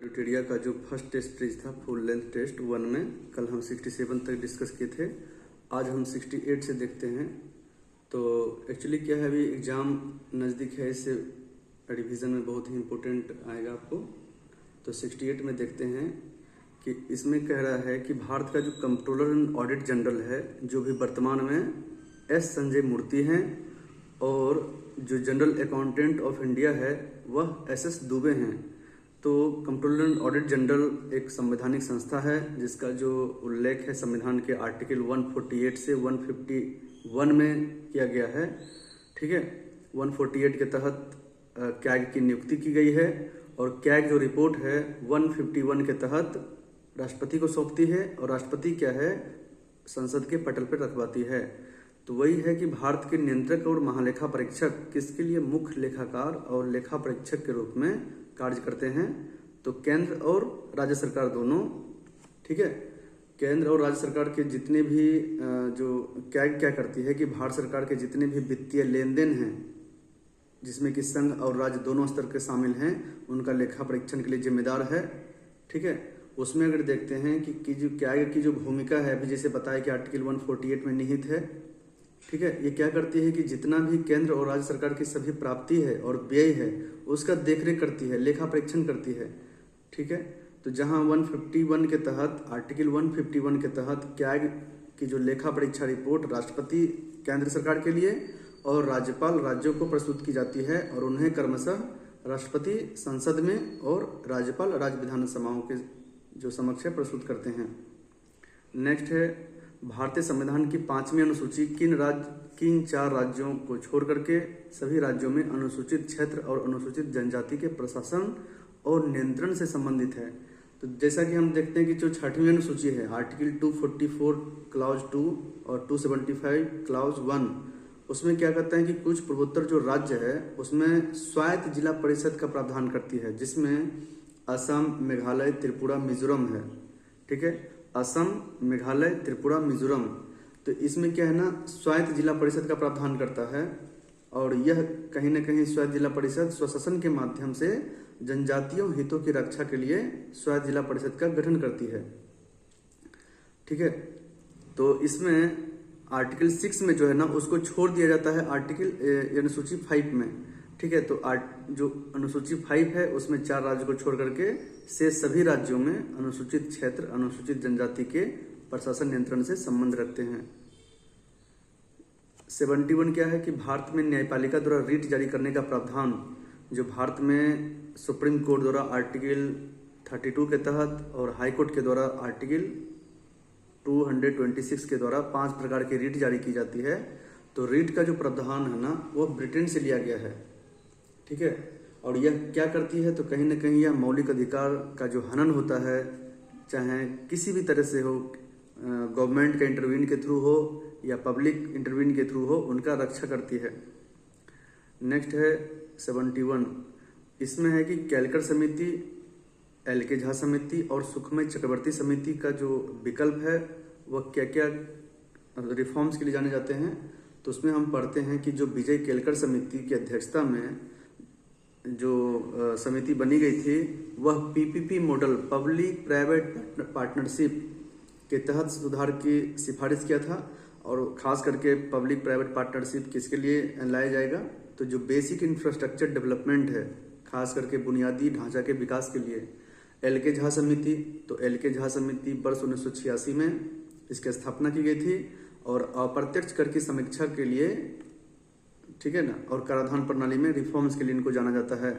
Criteria का जो first test series था फुल लेंथ टेस्ट 1 में कल हम 67 तक डिस्कस किए थे। आज हम 68 से देखते हैं। तो एक्चुअली क्या है, अभी एग्ज़ाम नज़दीक है, इससे रिवीजन में बहुत ही इम्पोर्टेंट आएगा आपको। तो 68 में देखते हैं कि इसमें कह रहा है कि भारत का जो कंट्रोलर एंड ऑडिट जनरल है, जो भी वर्तमान में एस संजय मूर्ति हैं, और जो जनरल अकाउंटेंट ऑफ इंडिया है वह एस दुबे हैं। तो कंट्रोलर एंड ऑडिट जनरल एक संवैधानिक संस्था है जिसका जो उल्लेख है संविधान के आर्टिकल 148 से 151 में किया गया है। ठीक है, 148 के तहत कैग की नियुक्ति की गई है, और कैग जो रिपोर्ट है 151 के तहत राष्ट्रपति को सौंपती है, और राष्ट्रपति क्या है, संसद के पटल पर रखवाती है। तो वही है कि भारत के नियंत्रक और महालेखा परीक्षक किसके लिए मुख्य लेखाकार और लेखा परीक्षक के रूप में कार्य करते हैं। तो केंद्र और राज्य सरकार दोनों, ठीक है, केंद्र और राज्य सरकार के जितने भी जो कैग क्या करती है कि भारत सरकार के जितने भी वित्तीय लेन देन हैं, जिसमें कि संघ और राज्य दोनों स्तर के शामिल हैं, उनका लेखा परीक्षण के लिए जिम्मेदार है। ठीक है, उसमें अगर देखते हैं कि जो कैग की जो भूमिका है, अभी जैसे बताया कि आर्टिकल 148 में निहित है। ठीक है, ये क्या करती है कि जितना भी केंद्र और राज्य सरकार की सभी प्राप्ति है और व्यय है उसका देखरेख करती है, लेखा परीक्षण करती है। ठीक है, तो जहां 151 के तहत, आर्टिकल 151 के तहत कैग की जो लेखा परीक्षा रिपोर्ट राष्ट्रपति केंद्र सरकार के लिए और राज्यपाल राज्यों को प्रस्तुत की जाती है, और उन्हें क्रमशः राष्ट्रपति संसद में और राज्यपाल राज्य विधानसभाओं के जो समक्ष है प्रस्तुत करते हैं। नेक्स्ट है भारतीय संविधान की 5वीं अनुसूची किन 4 राज्यों को छोड़ करके सभी राज्यों में अनुसूचित क्षेत्र और अनुसूचित जनजाति के प्रशासन और नियंत्रण से संबंधित है। तो जैसा कि हम देखते हैं कि जो 6वीं अनुसूची है, आर्टिकल 244 क्लाउज 2 और 275 क्लाउज 1, उसमें क्या कहता है कि कुछ पूर्वोत्तर जो राज्य है उसमें स्वायत्त जिला परिषद का प्रावधान करती है, जिसमें असम, मेघालय, त्रिपुरा, मिजोरम है। ठीक है, असम, मेघालय, त्रिपुरा, मिजोरम। तो इसमें क्या है ना, स्वायत्त जिला परिषद का प्रावधान करता है, और यह कहीं ना कहीं स्वायत्त जिला परिषद स्वशासन के माध्यम से जनजातियों हितों की रक्षा के लिए स्वायत्त जिला परिषद का गठन करती है। ठीक है, तो इसमें आर्टिकल 6 में जो है ना उसको छोड़ दिया जाता है आर्टिकल अनुसूची 5 में। ठीक है, तो जो अनुसूची 5 है उसमें 4 राज्यों को छोड़ करके से सभी राज्यों में अनुसूचित क्षेत्र, अनुसूचित जनजाति के प्रशासन नियंत्रण से संबंध रखते हैं। 71 क्या है कि भारत में न्यायपालिका द्वारा रीट जारी करने का प्रावधान, जो भारत में सुप्रीम कोर्ट द्वारा आर्टिकल 32 के तहत और हाई कोर्ट के द्वारा आर्टिकल 226 के द्वारा 5 प्रकार की रीट जारी की जाती है। तो रीट का जो प्रावधान है ना वो ब्रिटेन से लिया गया है। ठीक है, और यह क्या करती है, तो कहीं ना कहीं यह मौलिक अधिकार का जो हनन होता है, चाहे किसी भी तरह से हो, गवर्नमेंट के इंटरवीन के थ्रू हो या पब्लिक इंटरवीन के थ्रू हो, उनका रक्षा करती है। नेक्स्ट है 71, इसमें है कि कैलकर समिति, एल.के. झा समिति और सुखमय चक्रवर्ती समिति का जो विकल्प है वह क्या क्या रिफॉर्म्स के लिए जाने जाते हैं। तो उसमें हम पढ़ते हैं कि जो विजय केलकर समिति की अध्यक्षता में जो समिति बनी गई थी वह PPP model, public private partnership के तहत सुधार की सिफारिश किया था, और खास करके पब्लिक प्राइवेट पार्टनरशिप किसके लिए लाया जाएगा, तो जो बेसिक इंफ्रास्ट्रक्चर डेवलपमेंट है, खास करके बुनियादी ढांचा के विकास के लिए। एल.के. झा समिति, तो एल.के. झा समिति वर्ष 1986 में इसकी स्थापना की गई थी, और अप्रत्यक्ष कर की समीक्षा के लिए, ठीक है ना, और कराधान प्रणाली में रिफॉर्म्स के लिए इनको जाना जाता है।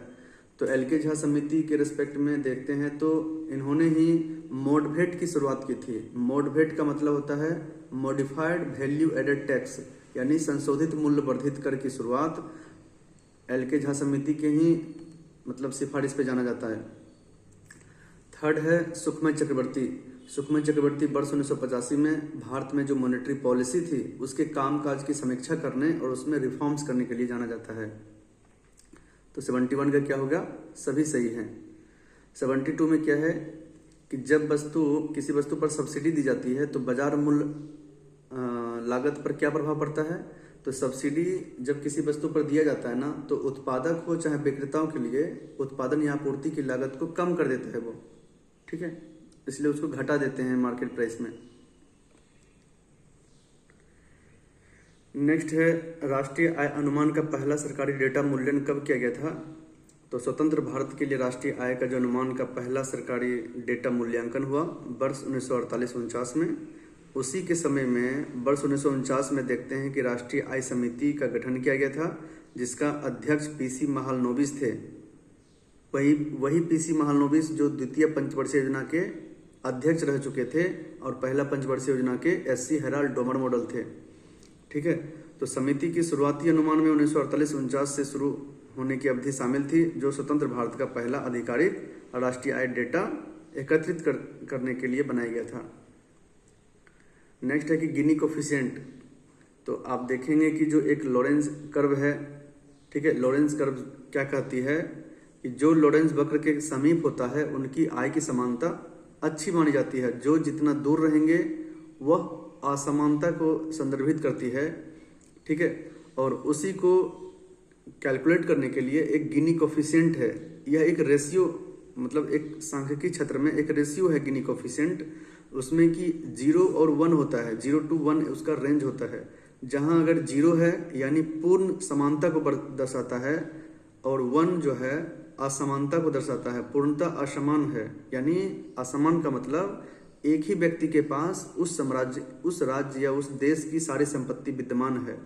तो एल.के. झा समिति के रिस्पेक्ट में देखते हैं तो इन्होंने ही मोडभेट की शुरुआत की थी। मोडभेट का मतलब होता है मॉडिफाइड वैल्यू एडेड टैक्स, यानी संशोधित मूल्य वर्धित कर की शुरुआत एल.के. झा समिति के ही मतलब सिफारिश पे जाना जाता है। थर्ड है सुखमय चक्रवर्ती। सुखमय चक्रवर्ती वर्ष 1985 में भारत में जो मॉनेटरी पॉलिसी थी उसके कामकाज की समीक्षा करने और उसमें रिफॉर्म्स करने के लिए जाना जाता है। तो 71 का क्या होगा, सभी सही हैं। 72 में क्या है कि जब किसी वस्तु पर सब्सिडी दी जाती है तो बाजार मूल्य लागत पर क्या प्रभाव पड़ता है, तो सब्सिडी जब किसी वस्तु पर दिया जाता है ना, तो उत्पादक हो चाहे विक्रेताओं के लिए उत्पादन या आपूर्ति की लागत को कम कर देता है वो, ठीक है, इसलिए उसको घटा देते हैं मार्केट प्राइस में। नेक्स्ट है राष्ट्रीय आय अनुमान का पहला सरकारी डेटा मूल्यांकन कब किया गया था? तो स्वतंत्र भारत के लिए राष्ट्रीय आय का जो अनुमान का पहला सरकारी डेटा मूल्यांकन हुआ वर्ष 1948-49 में। उसी के समय में वर्ष 1949 में देखते हैं कि राष्ट्रीय आय समिति का गठन किया गया था, जिसका अध्यक्ष पीसी महालनोबिस थे। वही पीसी महालनोबिस जो द्वितीय पंचवर्षीय योजना के अध्यक्ष रह चुके थे और पहला पंचवर्षीय योजना के एससी हेराल्ड डोमर मॉडल थे, ठीक है। तो समिति की शुरुआती अनुमान में 1948-49 से शुरू होने की अवधि शामिल थी, जो स्वतंत्र भारत का पहला आधिकारिक राष्ट्रीय आय डेटा एकत्रित करने के लिए बनाया गया था। नेक्स्ट है कि गिनी कोफिशिएंट। तो आप देखेंगे कि जो एक लॉरेंज कर्व है, ठीक है, लॉरेंज कर्व क्या कहती है कि जो लॉरेंज वक्र के समीप होता है उनकी आय की समानता अच्छी मानी जाती है। जो जितना दूर रहेंगे वह असमानता को संदर्भित करती है, ठीक है। और उसी को कैलकुलेट करने के लिए एक गिनी कोफिशिएंट है। यह एक रेशियो, मतलब एक सांख्यिकी क्षेत्र में एक रेशियो है गिनी कोफिशिएंट, उसमें कि 0 और 1 होता है, 0 to 1 उसका रेंज होता है। जहां अगर 0 है यानी पूर्ण समानता को दर्शाता है और 1 जो है असमानता को दर्शाता है, पूर्णतः असमान है। यानी असमान का मतलब एक ही व्यक्ति के पास उस राज्य या उस देश की सारी संपत्ति विद्यमान है।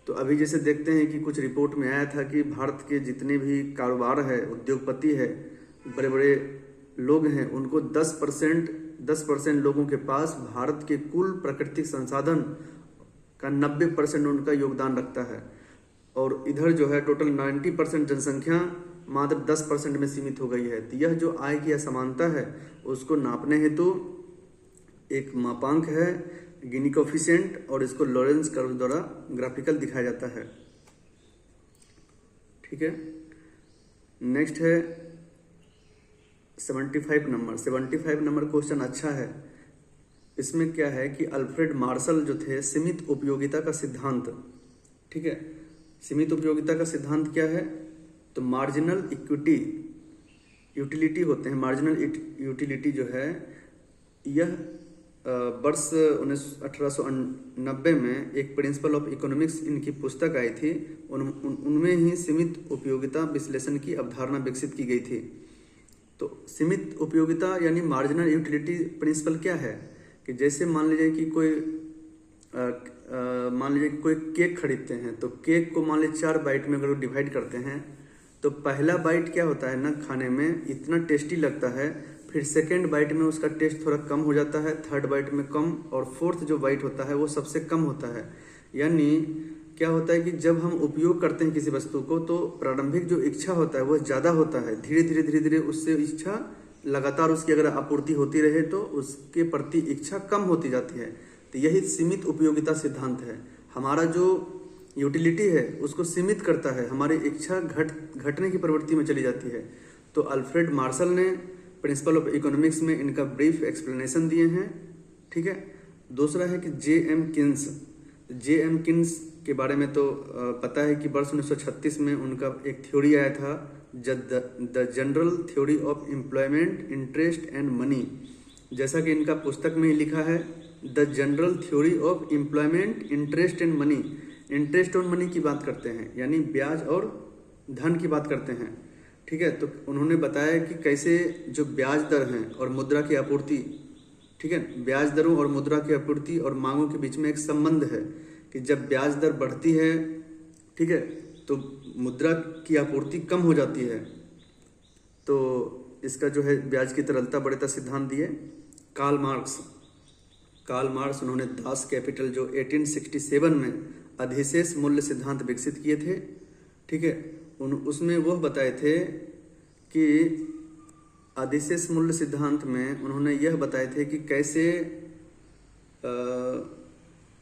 तो अभी जैसे देखते हैं कि कुछ रिपोर्ट में आया था कि भारत के जितने भी कारोबार है, उद्योगपति है, बड़े बड़े लोग हैं, उनको 10% लोगों के पास भारत के कुल प्राकृतिक संसाधन का 90% उनका योगदान रखता है। और इधर जो है टोटल 90% जनसंख्या मात्र 10% में सीमित हो गई है। तो यह जो आय की असमानता है उसको नापने हेतु एक मापांक है गिनी कोफिशिएंट, और इसको लॉरेंज कर्व द्वारा ग्राफिकल दिखाया जाता है, ठीक है। नेक्स्ट है 75 नंबर क्वेश्चन अच्छा है। इसमें क्या है कि अल्फ्रेड मार्शल जो थे, सीमित उपयोगिता का सिद्धांत, ठीक है। सीमित उपयोगिता का सिद्धांत क्या है? तो मार्जिनल यूटिलिटी होते हैं। मार्जिनल यूटिलिटी जो है यह वर्ष 1890 में एक प्रिंसिपल ऑफ इकोनॉमिक्स इनकी पुस्तक आई थी, उनमें ही सीमित उपयोगिता विश्लेषण की अवधारणा विकसित की गई थी। तो सीमित उपयोगिता यानी मार्जिनल यूटिलिटी प्रिंसिपल क्या है कि जैसे मान लीजिए कि कोई केक खरीदते हैं, तो केक को मान लीजिए 4 बाइट में अगर डिवाइड करते हैं तो पहला बाइट क्या होता है ना, खाने में इतना टेस्टी लगता है, फिर सेकेंड बाइट में उसका टेस्ट थोड़ा कम हो जाता है, थर्ड बाइट में कम, और फोर्थ जो बाइट होता है वो सबसे कम होता है। यानी क्या होता है कि जब हम उपयोग करते हैं किसी वस्तु को तो प्रारंभिक जो इच्छा होता है वो ज़्यादा होता है, धीरे धीरे उससे इच्छा लगातार उसकी अगर आपूर्ति होती रहे तो उसके प्रति इच्छा कम होती जाती है। तो यही सीमित उपयोगिता सिद्धांत है। हमारा जो यूटिलिटी है उसको सीमित करता है, हमारी इच्छा घटने की प्रवृत्ति में चली जाती है। तो अल्फ्रेड मार्शल ने प्रिंसिपल ऑफ इकोनॉमिक्स में इनका ब्रीफ एक्सप्लेनेशन दिए हैं, ठीक है। दूसरा है कि जे एम किन्स के बारे में तो पता है कि वर्ष 1936 में उनका एक थ्योरी आया था, the general theory of employment, interest and money. जैसा कि इनका पुस्तक में ही लिखा है, the general theory of employment, interest and money. Interest और मनी की बात करते हैं, यानी ब्याज और धन की बात करते हैं, ठीक है। तो उन्होंने बताया कि कैसे जो ब्याज दर हैं और मुद्रा की आपूर्ति, ठीक है, ब्याज दरों और मुद्रा की आपूर्ति और मांगों के बीच में एक संबंध है कि जब ब्याज दर बढ़ती है, ठीक है, तो मुद्रा की आपूर्ति कम हो जाती है। तो इसका जो है ब्याज की तरलता बढ़ेता सिद्धांत दिए कार्ल मार्क्स उन्होंने दास कैपिटल जो 1867 में अधिशेष मूल्य सिद्धांत विकसित किए थे, ठीक है। उसमें वह बताए थे कि अधिशेष मूल्य सिद्धांत में उन्होंने यह बताए थे कि कैसे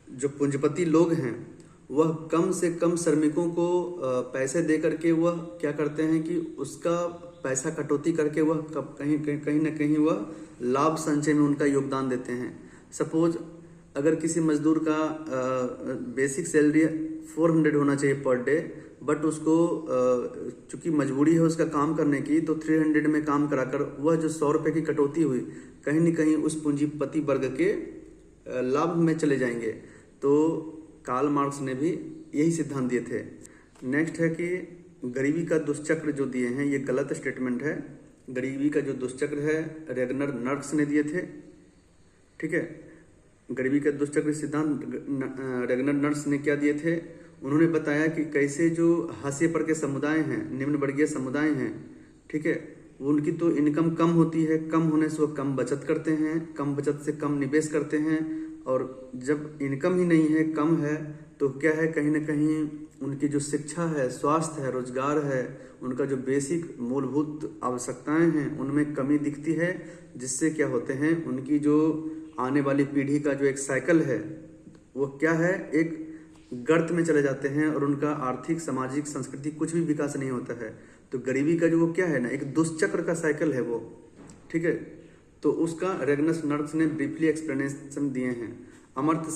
जो पूंजीपति लोग हैं वह कम से कम श्रमिकों को पैसे दे करके वह क्या करते हैं कि उसका पैसा कटौती करके वह कहीं न कहीं वह लाभ संचय में उनका योगदान देते हैं। सपोज अगर किसी मजदूर का बेसिक सैलरी 400 होना चाहिए पर डे, बट उसको चूंकि मजबूरी है उसका काम करने की, तो 300 में काम कराकर वह जो 100 रुपये की कटौती हुई कहीं न कहीं उस पूंजीपति वर्ग के लाभ में चले जाएंगे। तो कार्ल मार्क्स ने भी यही सिद्धांत दिए थे। नेक्स्ट है कि गरीबी का दुष्चक्र जो दिए हैं ये गलत स्टेटमेंट है। गरीबी का जो दुष्चक्र है रेगनर नर्क्स ने दिए थे, ठीक है। गरीबी का दुष्चक्र सिद्धांत रेगनर नर्क्स ने क्या दिए थे, उन्होंने बताया कि कैसे जो हाशिए पर के समुदाय हैं, निम्न वर्गीय समुदाय हैं, ठीक है, उनकी तो इनकम कम होती है, कम होने से वो कम बचत करते हैं, कम बचत से कम निवेश करते हैं, और जब इनकम ही नहीं है, कम है, तो क्या है कहीं ना कहीं उनकी जो शिक्षा है, स्वास्थ्य है, रोजगार है, उनका जो बेसिक मूलभूत आवश्यकताएं हैं उनमें कमी दिखती है, जिससे क्या होते हैं उनकी जो आने वाली पीढ़ी का जो एक साइकिल है वो क्या है एक गर्त में चले जाते हैं और उनका आर्थिक, सामाजिक, संस्कृति कुछ भी विकास नहीं होता है। तो गरीबी का जो वो क्या है ना एक दुष्चक्र का साइकिल है वो, ठीक है। तो उसका रेगनस नर्क्स ने ब्रीफली एक्सप्लेनेशन दिए हैं। अमर्त्य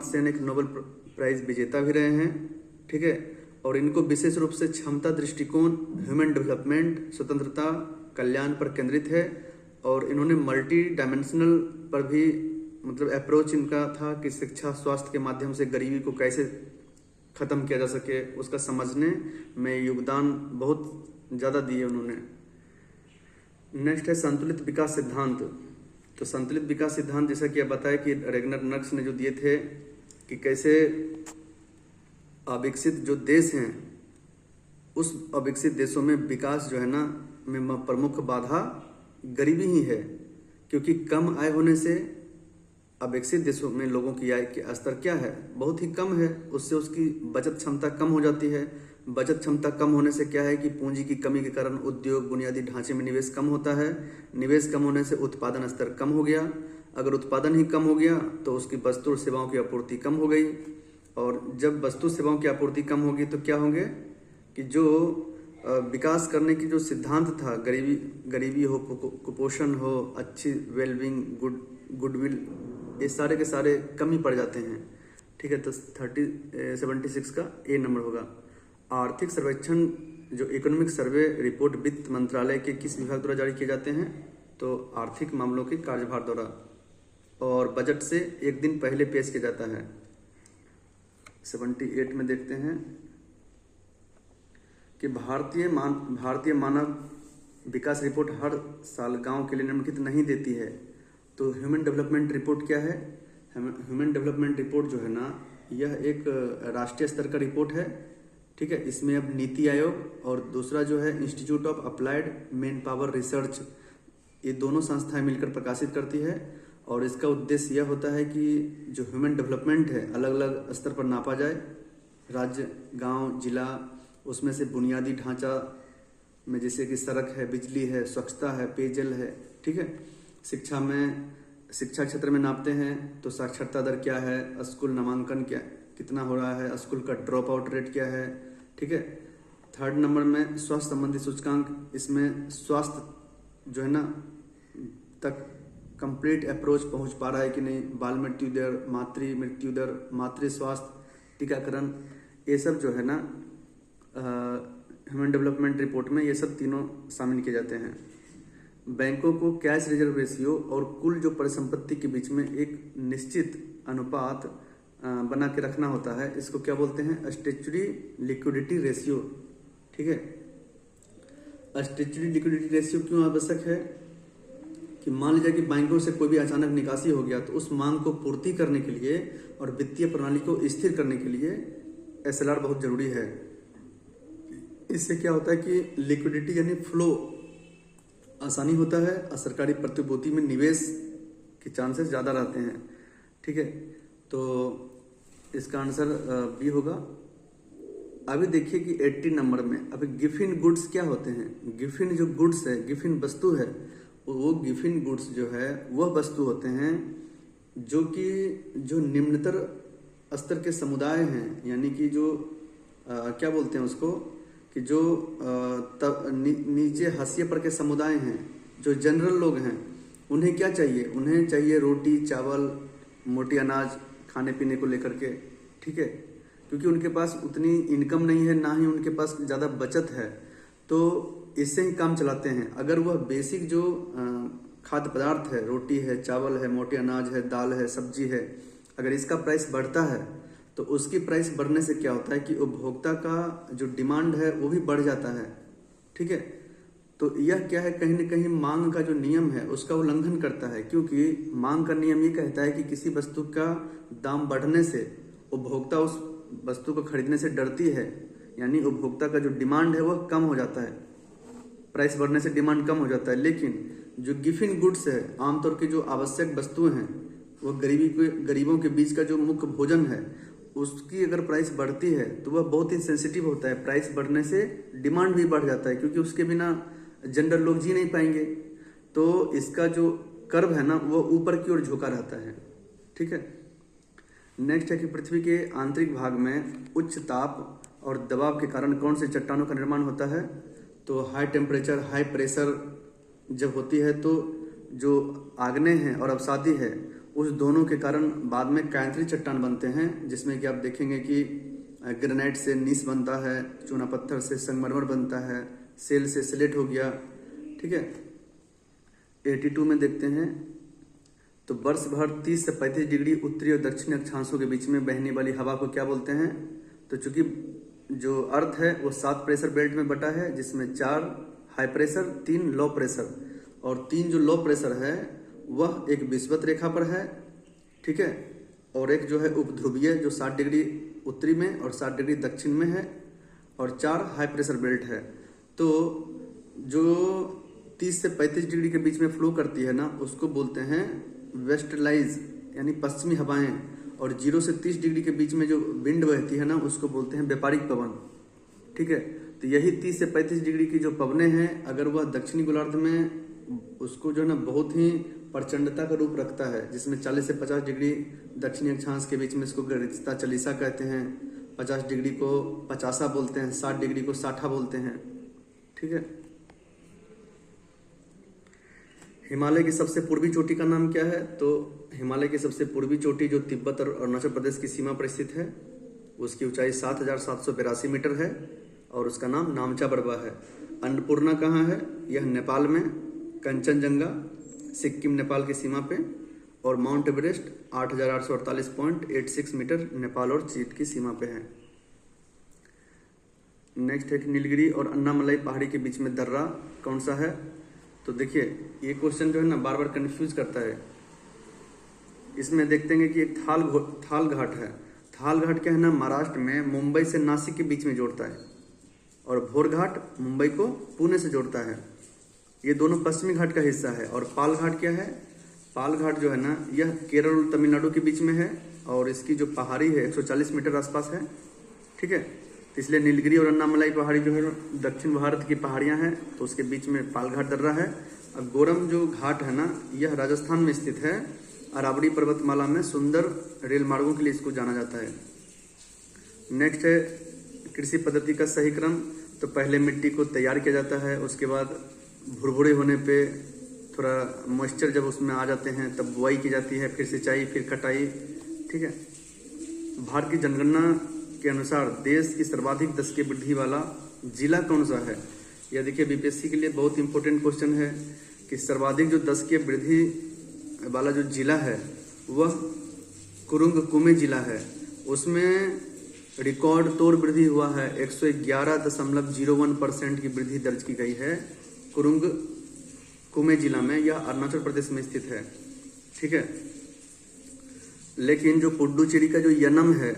सेन एक नोबेल प्राइज विजेता भी रहे हैं, ठीक है, और इनको विशेष रूप से क्षमता दृष्टिकोण, ह्यूमन डेवलपमेंट, स्वतंत्रता, कल्याण पर केंद्रित है, और इन्होंने मल्टी डायमेंशनल पर भी मतलब अप्रोच इनका था कि शिक्षा, स्वास्थ्य के माध्यम से गरीबी को कैसे खत्म किया जा सके उसका समझने में योगदान बहुत ज़्यादा दिए उन्होंने। नेक्स्ट है संतुलित विकास सिद्धांत। तो संतुलित विकास सिद्धांत जैसा कि आप बताया कि रेगनर नर्क्स ने जो दिए थे कि कैसे अविकसित जो देश हैं उस अविकसित देशों में विकास जो है ना में प्रमुख बाधा गरीबी ही है, क्योंकि कम आय होने से अविकसित देशों में लोगों की आय के स्तर क्या है बहुत ही कम है, उससे उसकी बचत क्षमता कम हो जाती है। बचत क्षमता कम होने से क्या है कि पूंजी की कमी के कारण उद्योग बुनियादी ढांचे में निवेश कम होता है, निवेश कम होने से उत्पादन स्तर कम हो गया, अगर उत्पादन ही कम हो गया तो उसकी वस्तु और सेवाओं की आपूर्ति कम हो गई, और जब वस्तु सेवाओं की आपूर्ति कम होगी तो क्या होंगे कि जो विकास करने की जो सिद्धांत था, गरीबी हो, कुपोषण हो, अच्छी वेलबींग, गुडविल, ये सारे के सारे कमी पड़ जाते हैं, ठीक है। तो 76 का ए नंबर होगा। आर्थिक सर्वेक्षण जो इकोनॉमिक सर्वे रिपोर्ट वित्त मंत्रालय के किस विभाग द्वारा जारी किए जाते हैं, तो आर्थिक मामलों के कार्यभार द्वारा, और बजट से एक दिन पहले पेश किया जाता है। 78 में देखते हैं कि भारतीय मानव विकास रिपोर्ट हर साल गांव के लिए निम्नलिखित नहीं देती है। तो ह्यूमन डेवलपमेंट रिपोर्ट क्या है? ह्यूमन डेवलपमेंट रिपोर्ट जो है ना यह एक राष्ट्रीय स्तर का रिपोर्ट है, ठीक है। इसमें अब नीति आयोग और दूसरा जो है institute of applied man power research, ये दोनों संस्थाएं मिलकर प्रकाशित करती है, और इसका उद्देश्य यह होता है कि जो ह्यूमन डेवलपमेंट है अलग अलग स्तर पर नापा जाए, राज्य, गांव, जिला, उसमें से बुनियादी ढांचा में जैसे कि सड़क है, बिजली है, स्वच्छता है, पेयजल है, ठीक है। शिक्षा क्षेत्र में नापते हैं तो साक्षरता दर क्या है, स्कूल नामांकन क्या कितना हो रहा है, स्कूल का ड्रॉप आउट रेट क्या है, ठीक है। 3rd नंबर में स्वास्थ्य संबंधी सूचकांक, इसमें स्वास्थ्य जो है ना तक कंप्लीट अप्रोच पहुंच पा रहा है कि नहीं, बाल मृत्यु दर, मातृ मृत्यु दर, मातृ स्वास्थ्य, टीकाकरण, ये सब जो है ना ह्यूमन डेवलपमेंट रिपोर्ट में ये सब तीनों शामिल किए जाते हैं। बैंकों को कैश रिजर्व रेशियो और कुल जो परिसंपत्ति के बीच में एक निश्चित अनुपात बना के रखना होता है, इसको क्या बोलते हैं? स्टैट्यूटरी लिक्विडिटी रेशियो, ठीक है। स्टैट्यूटरी लिक्विडिटी रेशियो क्यों आवश्यक है कि मान लीजिए कि बैंकों से कोई भी अचानक निकासी हो गया तो उस मांग को पूर्ति करने के लिए और वित्तीय प्रणाली को स्थिर करने के लिए SLR बहुत जरूरी है। इससे क्या होता है कि लिक्विडिटी यानी फ्लो आसानी होता है और सरकारी प्रतिभूति में निवेश के चांसेस ज़्यादा रहते हैं, ठीक है। तो इसका आंसर बी होगा। अभी देखिए कि 80 नंबर में अभी गिफिन गुड्स क्या होते हैं? गिफिन जो गुड्स है, गिफिन वस्तु है, वो गिफिन गुड्स जो है वह वस्तु होते हैं जो कि जो निम्नतर स्तर के समुदाय हैं, यानी कि जो क्या बोलते हैं उसको कि जो नीचे हाशिए पर के समुदाय हैं, जो जनरल लोग हैं, उन्हें क्या चाहिए? उन्हें चाहिए रोटी, चावल, मोटी अनाज खाने पीने को लेकर के, ठीक है, क्योंकि उनके पास उतनी इनकम नहीं है, ना ही उनके पास ज़्यादा बचत है, तो इससे ही काम चलाते हैं। अगर वह बेसिक जो खाद्य पदार्थ है, रोटी है, चावल है, मोटे अनाज है, दाल है, सब्जी है, अगर इसका प्राइस बढ़ता है तो उसकी प्राइस बढ़ने से क्या होता है कि उपभोक्ता का जो डिमांड है वो भी बढ़ जाता है, ठीक है। तो यह क्या है, कहीं ना कहीं मांग का जो नियम है उसका उल्लंघन करता है, क्योंकि मांग का नियम ये कहता है कि किसी वस्तु का दाम बढ़ने से उपभोक्ता उस वस्तु को खरीदने से डरती है, यानी उपभोक्ता का जो डिमांड है वह कम हो जाता है, प्राइस बढ़ने से डिमांड कम हो जाता है। लेकिन जो गिफिन गुड्स है, आमतौर की जो आवश्यक वस्तुएं हैं, वो गरीबों के बीच का जो मुख्य भोजन है, उसकी अगर प्राइस बढ़ती है तो वह बहुत ही सेंसिटिव होता है। प्राइस बढ़ने से डिमांड भी बढ़ जाता है, क्योंकि उसके बिना जनरल लोग जी नहीं पाएंगे। तो इसका जो कर्व है ना वो ऊपर की ओर झुका रहता है, ठीक है। नेक्स्ट है कि पृथ्वी के आंतरिक भाग में उच्च ताप और दबाव के कारण कौन से चट्टानों का निर्माण होता है। तो हाई टेम्परेचर, हाई प्रेशर जब होती है तो जो आग्नेय है और अवसादी है, उस दोनों के कारण बाद में कायांतरित चट्टान बनते हैं, जिसमें कि आप देखेंगे कि ग्रेनाइट से नीस बनता है, चूना पत्थर से संगमरमर बनता है, सेल से स्लेट हो गया, ठीक है। 82 में देखते हैं तो वर्ष भर 30 से 35 डिग्री उत्तरी और दक्षिणी अक्षांशों के बीच में बहने वाली हवा को क्या बोलते हैं। तो चूंकि जो अर्थ है वो 7 प्रेशर बेल्ट में बटा है, जिसमें 4 हाई प्रेशर, 3 लो प्रेशर, और 3 जो लो प्रेशर है वह एक विषुवत रेखा पर है, ठीक है, और एक जो है उपध्रुवीय जो 60 डिग्री उत्तरी में और 60 डिग्री दक्षिण में है, और 4 हाई प्रेशर बेल्ट है। तो जो 30 से 35 डिग्री के बीच में फ्लो करती है ना, उसको बोलते हैं वेस्टर्लाइज, यानी पश्चिमी हवाएं, और 0 से 30 डिग्री के बीच में जो विंड बहती है ना, उसको बोलते हैं व्यापारिक पवन, ठीक है। तो यही 30 से 35 डिग्री की जो पवनें हैं, अगर वह दक्षिणी गोलार्ध में, उसको जो है ना बहुत ही प्रचंडता का रूप रखता है, जिसमें 40 से 50 डिग्री दक्षिणी अक्षांश के बीच में इसको गरिष्ठता चालीसा कहते हैं, 50 डिग्री को पचासा बोलते हैं, 60 डिग्री को साठा बोलते हैं, ठीक है। हिमालय की सबसे पूर्वी चोटी का नाम क्या है। तो हिमालय की सबसे पूर्वी चोटी जो तिब्बत और अरुणाचल प्रदेश की सीमा पर स्थित है, उसकी ऊंचाई 7,782 मीटर है और उसका नाम नामचा बरवा है। अन्नपूर्णा कहाँ है, यह नेपाल में, कंचनजंगा सिक्किम नेपाल की सीमा पे, और माउंट एवरेस्ट 8,848.86 मीटर नेपाल और चीन की सीमा पे है। नेक्स्ट है कि नीलगिरी और अन्नामलाई पहाड़ी के बीच में दर्रा कौन सा है। तो देखिए ये क्वेश्चन जो है ना बार बार कंफ्यूज करता है। इसमें देखते हैं कि एक थाल घाट है। थाल घाट क्या है ना, महाराष्ट्र में मुंबई से नासिक के बीच में जोड़ता है, और भोर घाट मुंबई को पुणे से जोड़ता है। ये दोनों पश्चिमी घाट का हिस्सा है। और पाल घाट क्या है, पाल घाट जो है ना, यह केरल और तमिलनाडु के बीच में है, और इसकी जो पहाड़ी है 140 मीटर आसपास है, ठीक है। तो इसलिए नीलगिरी और अन्नामलाई पहाड़ी जो है दक्षिण भारत की पहाड़ियां हैं, तो उसके बीच में पाल घाट दर्रा है। अब गोरम जो घाट है ना, यह राजस्थान में स्थित है। अरावली पर्वतमाला में सुंदर रेल मार्गों के लिए इसको जाना जाता है। नेक्स्ट है कृषि पद्धति का सही क्रम। तो पहले मिट्टी को तैयार किया जाता है, उसके बाद भुरभुरे होने पे थोड़ा मॉइस्चर जब उसमें आ जाते हैं तब बुआई की जाती है, फिर सिंचाई, फिर कटाई, ठीक है। भारत की जनगणना के अनुसार देश की सर्वाधिक दशकीय वृद्धि वाला जिला कौन सा है। यह देखिए बीपीएससी के लिए बहुत इंपॉर्टेंट क्वेश्चन है कि सर्वाधिक जो दशकीय वृद्धि वाला जो जिला है वह कुरुंग कुमे जिला है। उसमें रिकॉर्ड तोड़ वृद्धि हुआ है, 111.01% की वृद्धि दर्ज की गई है कुरुंग कुमे जिला में। यह अरुणाचल प्रदेश में स्थित है, ठीक है। लेकिन जो पुडुचेरी का जो यनम है,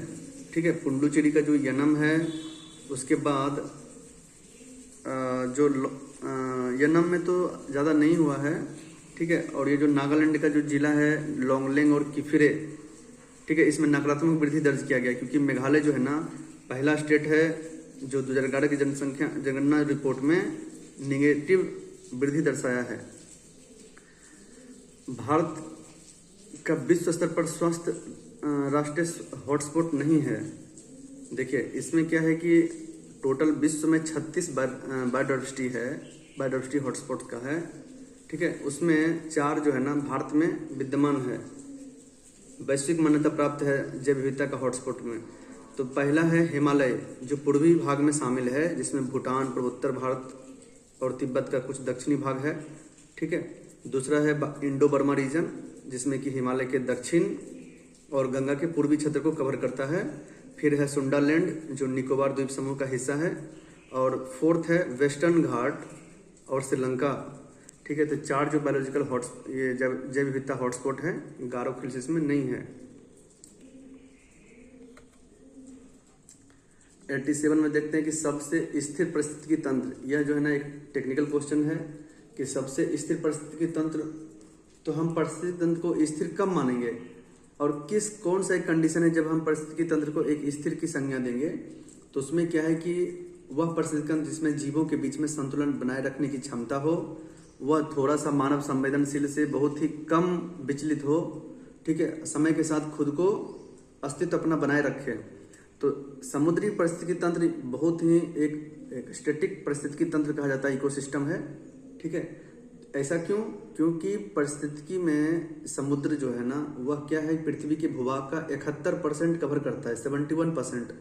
ठीक है, पुडुचेरी का जो यनम है, उसके बाद जो यनम में तो ज़्यादा नहीं हुआ है, ठीक है। और ये जो नागालैंड का जो जिला है लोंगलेंग और किफिरे, ठीक है, इसमें नकारात्मक वृद्धि दर्ज किया गया, क्योंकि मेघालय जो है ना पहला स्टेट है जो 2011 की जनगणना रिपोर्ट में निगेटिव वृद्धि दर्शाया है। भारत का विश्व स्तर पर स्वस्थ राष्ट्रीय हॉटस्पॉट नहीं है। देखिए इसमें क्या है कि टोटल विश्व में 36 बायोडाइवर्सिटी हॉटस्पॉट का है, ठीक है। उसमें 4 जो है ना भारत में विद्यमान है। वैश्विक मान्यता प्राप्त है जैव विविधता का हॉटस्पॉट में। तो पहला है हिमालय, जो पूर्वी भाग में शामिल है, जिसमें भूटान, पूर्वोत्तर भारत और तिब्बत का कुछ दक्षिणी भाग है। ठीक है। दूसरा है इंडो बर्मा रीजन, जिसमें कि हिमालय के दक्षिण और गंगा के पूर्वी क्षेत्र को कवर करता है। फिर है सुंडालैंड, जो निकोबार द्वीप समूह का हिस्सा है। और फोर्थ है वेस्टर्न घाट और श्रीलंका। ठीक है। तो 4 जो बायोलॉजिकल ये जैव विविधता हॉटस्पॉट है, गारो हिल्स इसमें नहीं है। 87 में देखते हैं कि सबसे स्थिर पारिस्थितिकी तंत्र, यह जो है ना एक टेक्निकल क्वेश्चन है कि सबसे स्थिर पारिस्थितिकी तंत्र, तो हम पारिस्थितिकी तंत्र को स्थिर कब मानेंगे और कौन सा एक कंडीशन है जब हम पारिस्थितिकी तंत्र को एक स्थिर की संज्ञा देंगे। तो उसमें क्या है कि वह पारिस्थितिकी तंत्र जिसमें जीवों के बीच में संतुलन बनाए रखने की क्षमता हो, वह थोड़ा सा मानव संवेदनशील से बहुत ही कम विचलित हो। ठीक है। समय के साथ खुद को अस्तित्व अपना बनाए रखे। तो समुद्री पारिस्थितिकी तंत्र बहुत ही एक स्टैटिक पारिस्थितिकी तंत्र कहा जाता है, इकोसिस्टम है। ठीक है। ऐसा क्यों? क्योंकि पारिस्थितिकी में समुद्र जो है ना, वह क्या है, पृथ्वी के भूभाग का 71% कवर करता है, 71%।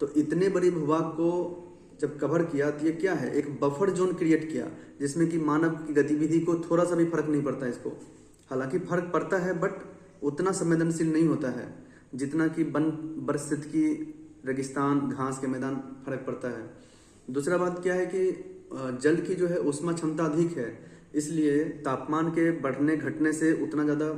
तो इतने बड़ी भूभाग को जब कवर किया तो ये क्या है, एक बफर जोन क्रिएट किया, जिसमें कि मानव की गतिविधि को थोड़ा सा भी फर्क नहीं पड़ता है इसको। हालांकि फर्क पड़ता है, बट उतना संवेदनशील नहीं होता है जितना कि वन पारिस्थितिकी, रेगिस्तान, घास के मैदान फर्क पड़ता है। दूसरा बात क्या है कि जल की जो है ऊष्मा क्षमता अधिक है, इसलिए तापमान के बढ़ने घटने से उतना ज़्यादा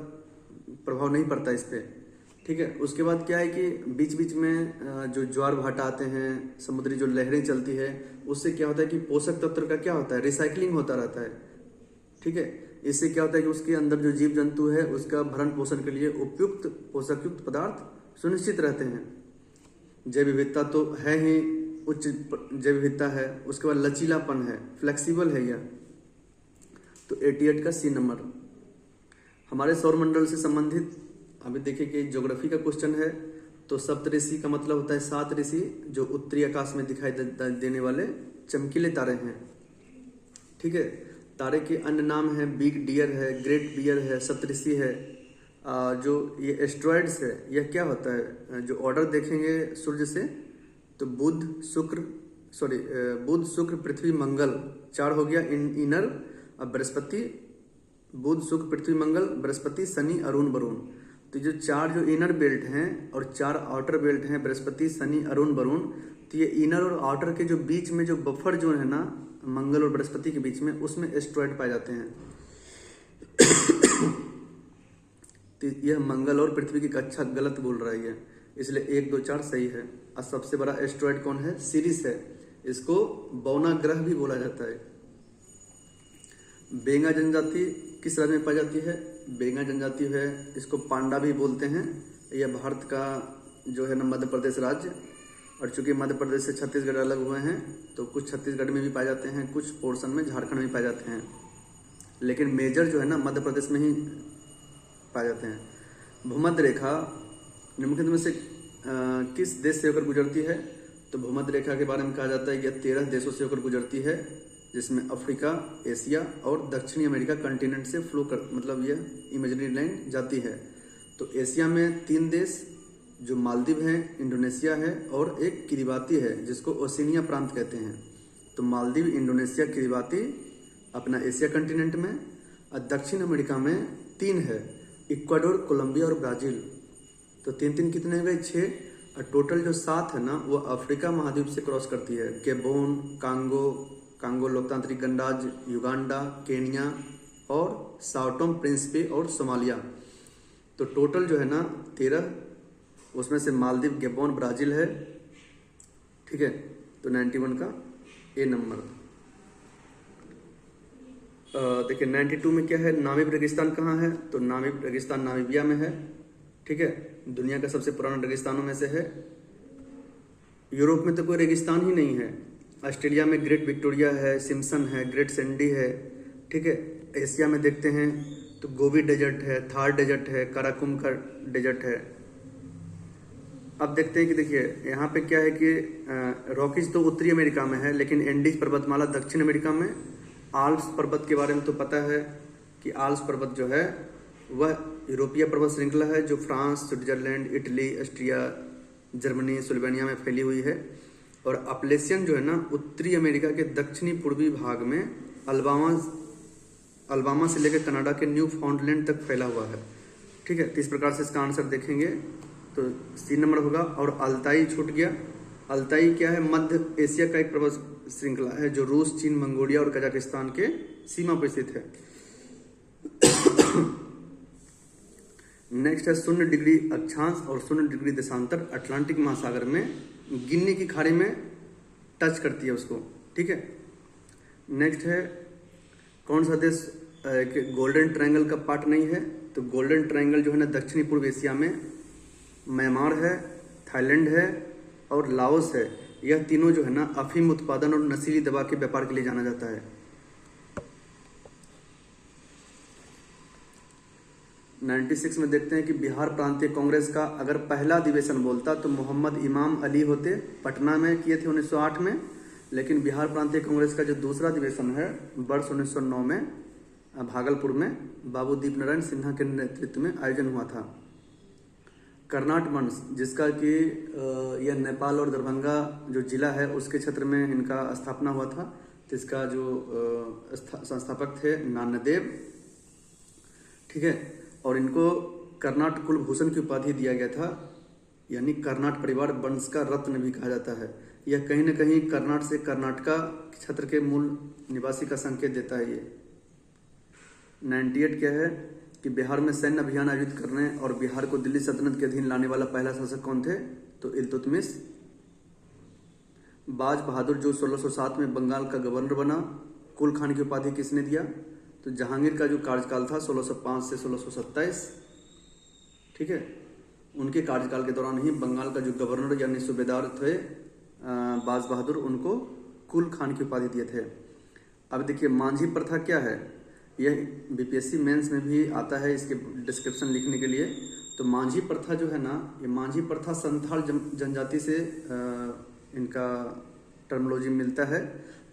प्रभाव नहीं पड़ता इस पर। ठीक है। उसके बाद क्या है कि बीच बीच में जो ज्वार भाटा आते हैं, समुद्री जो लहरें चलती है, उससे क्या होता है कि पोषक तत्व का क्या होता है, रिसाइकलिंग होता रहता है। ठीक है। इससे क्या होता है कि उसके अंदर जो जीव जंतु है उसका भरण पोषण के लिए उपयुक्त पोषकयुक्त पदार्थ सुनिश्चित रहते हैं। जैव विविधता तो है ही, उच्च जैव विविधता है। उसके बाद लचीलापन है, फ्लेक्सिबल है यह। तो 88 का सी नंबर। हमारे सौरमंडल से संबंधित अभी देखिए कि ज्योग्राफी का क्वेश्चन है। तो सप्तऋषि का मतलब होता है 7 ऋषि, जो उत्तरी आकाश में दिखाई देने वाले चमकीले तारे हैं। ठीक है। तारे के अन्य नाम है बिग डियर है, ग्रेट बियर है, सप्तऋषि है। जो ये एस्ट्रॉयड्स है, यह क्या होता है, जो ऑर्डर देखेंगे सूर्य से, तो बुध शुक्र पृथ्वी मंगल 4 हो गया इनर। अब बृहस्पति, बुध शुक्र पृथ्वी मंगल, बृहस्पति शनि अरुण वरुण। तो जो 4 जो इनर बेल्ट हैं और 4 आउटर बेल्ट हैं, बृहस्पति शनि अरुण वरुण। तो ये इनर और आउटर के जो बीच में जो बफर जोन है ना, मंगल और बृहस्पति के बीच में, उसमें एस्ट्रॉयड पाए जाते हैं। तो यह मंगल और पृथ्वी की कक्षा गलत बोल रहा है, इसलिए 1, 2, 4 सही है। और सबसे बड़ा एस्ट्रॉयड कौन है, सीरीस है। इसको बौना ग्रह भी बोला जाता है। बेंगा जनजाति किस राज्य में पाई जाती है? बेंगा जनजाति है, इसको पांडा भी बोलते हैं। यह भारत का जो है ना मध्य प्रदेश राज्य, और चूंकि मध्य प्रदेश से छत्तीसगढ़ अलग हुए हैं, तो कुछ छत्तीसगढ़ में भी पाए जाते हैं, कुछ पोर्शन में झारखंड में पाए जाते हैं, लेकिन मेजर जो है ना मध्य प्रदेश में ही पाए जाते हैं। भूमध्य रेखा निम्नलिखित में से किस देश से होकर गुजरती है? तो भूमध्य रेखा के बारे में कहा जाता है यह 13 देशों से होकर गुजरती है, जिसमें अफ्रीका, एशिया और दक्षिणी अमेरिका कंटिनेंट से फ्लो कर, मतलब यह इमेजिनरी लाइन जाती है। तो एशिया में 3 देश, जो मालदीव है, इंडोनेशिया है, और एक किरिबाती है जिसको ओशिनिया प्रांत कहते हैं। तो मालदीव, इंडोनेशिया, किरिबाती अपना एशिया कंटिनेंट में, और दक्षिण अमेरिका में 3 है, इक्वाडोर, कोलंबिया और ब्राज़ील। तो 3 कितने हो गए? 6। और टोटल जो 7 है ना, वो अफ्रीका महाद्वीप से क्रॉस करती है। गेबोन, कांगो लोकतांत्रिक गणराज्य, युगांडा, केनिया और साओटोम प्रिंसिपे और सोमालिया। तो टोटल जो है ना 13, उसमें से मालदीव, गेबोन, ब्राज़ील है। ठीक है। तो 91 का ए नंबर। देखिए 92 में क्या है, नामीब रेगिस्तान कहाँ है? तो नामीब रेगिस्तान नामीबिया में है। ठीक है। दुनिया का सबसे पुराना रेगिस्तानों में से है। यूरोप में तो कोई रेगिस्तान ही नहीं है। ऑस्ट्रेलिया में ग्रेट विक्टोरिया है, सिम्पसन है, ग्रेट सैंडी है। ठीक है। एशिया में देखते हैं तो गोबी डेजर्ट है, थार डेजर्ट है, काराकुम का डेजर्ट है। अब देखते हैं कि देखिए यहाँ पे क्या है कि रॉकीज तो उत्तरी अमेरिका में है, लेकिन एंडीज पर्वतमाला दक्षिण अमेरिका में। आल्प्स पर्वत के बारे में तो पता है कि आल्प्स पर्वत जो है वह यूरोपीय पर्वत श्रृंखला है जो France, Switzerland, Italy, Austria, Germany, Slovenia में फैली हुई है। और अपलेशियन जो है ना उत्तरी अमेरिका के दक्षिणी पूर्वी भाग में अल्बामा से लेकर कनाडा के न्यू फाउंडलैंड तक फैला हुआ है। ठीक है, तो इस प्रकार से इसका आंसर देखेंगे तो सी नंबर होगा। और अल्ताई छूट गया। अल्ताई क्या है? मध्य एशिया का एक पर्वत श्रृंखला है जो रूस, चीन, मंगोलिया और कजाकिस्तान के सीमा पर स्थित है। नेक्स्ट है 0 डिग्री अक्षांश और 0 डिग्री देशांतर अटलांटिक महासागर में गिनी की खाड़ी में टच करती है उसको। ठीक है, नेक्स्ट है कौन सा देश गोल्डन ट्रायंगल का पार्ट नहीं है? तो गोल्डन ट्रायंगल जो है ना दक्षिणी पूर्व एशिया में म्यांमार है, थाईलैंड है और लाओस है। यह तीनों जो है ना अफीम उत्पादन और नशीली दवा के व्यापार के लिए जाना जाता है। 96 में देखते हैं कि बिहार प्रांतीय कांग्रेस का अगर पहला अधिवेशन बोलता तो मोहम्मद इमाम अली होते, पटना में किए थे 1908 में। लेकिन बिहार प्रांतीय कांग्रेस का जो दूसरा अधिवेशन है वर्ष 1909 में भागलपुर में बाबू दीप नारायण सिन्हा के नेतृत्व में आयोजन हुआ था। कर्नाट वंश जिसका कि यह नेपाल और दरभंगा जो जिला है उसके क्षेत्र में इनका स्थापना हुआ था। तो इसका जो संस्थापक थे नान्यदेव। ठीक है, और इनको कर्नाट कुलभूषण की उपाधि दिया गया था, यानी कर्नाट परिवार वंश का रत्न भी कहा जाता है। यह कहीं न कहीं कर्नाट से कर्नाटका क्षेत्र के मूल निवासी का संकेत देता है। ये 98 क्या है कि बिहार में सैन्य अभियान आयोजित करने और बिहार को दिल्ली सल्तनत के अधीन लाने वाला पहला शासक कौन थे? तो इल्तुतमिश। बाज बहादुर जो 1607 में बंगाल का गवर्नर बना, कुल खान की उपाधि किसने दिया? तो जहांगीर का जो कार्यकाल था 1605 से 1627। ठीक है, उनके कार्यकाल के दौरान ही बंगाल का जो गवर्नर यानी सूबेदार थे बाज बहादुर, उनको कुल खान की उपाधि दिए थे। अब देखिए मांझी प्रथा क्या है? यह बीपीएससी मेंस में भी आता है इसके डिस्क्रिप्शन लिखने के लिए। तो मांझी प्रथा जो है ना, ये मांझी प्रथा संथाल जनजाति से इनका टर्मोलॉजी मिलता है।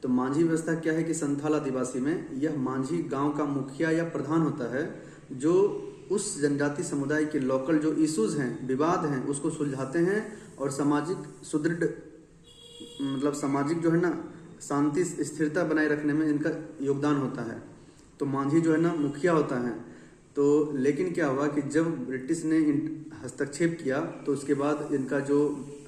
तो मांझी व्यवस्था क्या है कि संथाल आदिवासी में यह मांझी गांव का मुखिया या प्रधान होता है जो उस जनजाति समुदाय के लोकल जो इश्यूज हैं, विवाद हैं, उसको सुलझाते हैं और सामाजिक सुदृढ़ मतलब सामाजिक जो है ना शांति स्थिरता बनाए रखने में इनका योगदान होता है। तो मांझी जो है ना मुखिया होता है। तो लेकिन क्या हुआ कि जब ब्रिटिश ने हस्तक्षेप किया तो उसके बाद इनका जो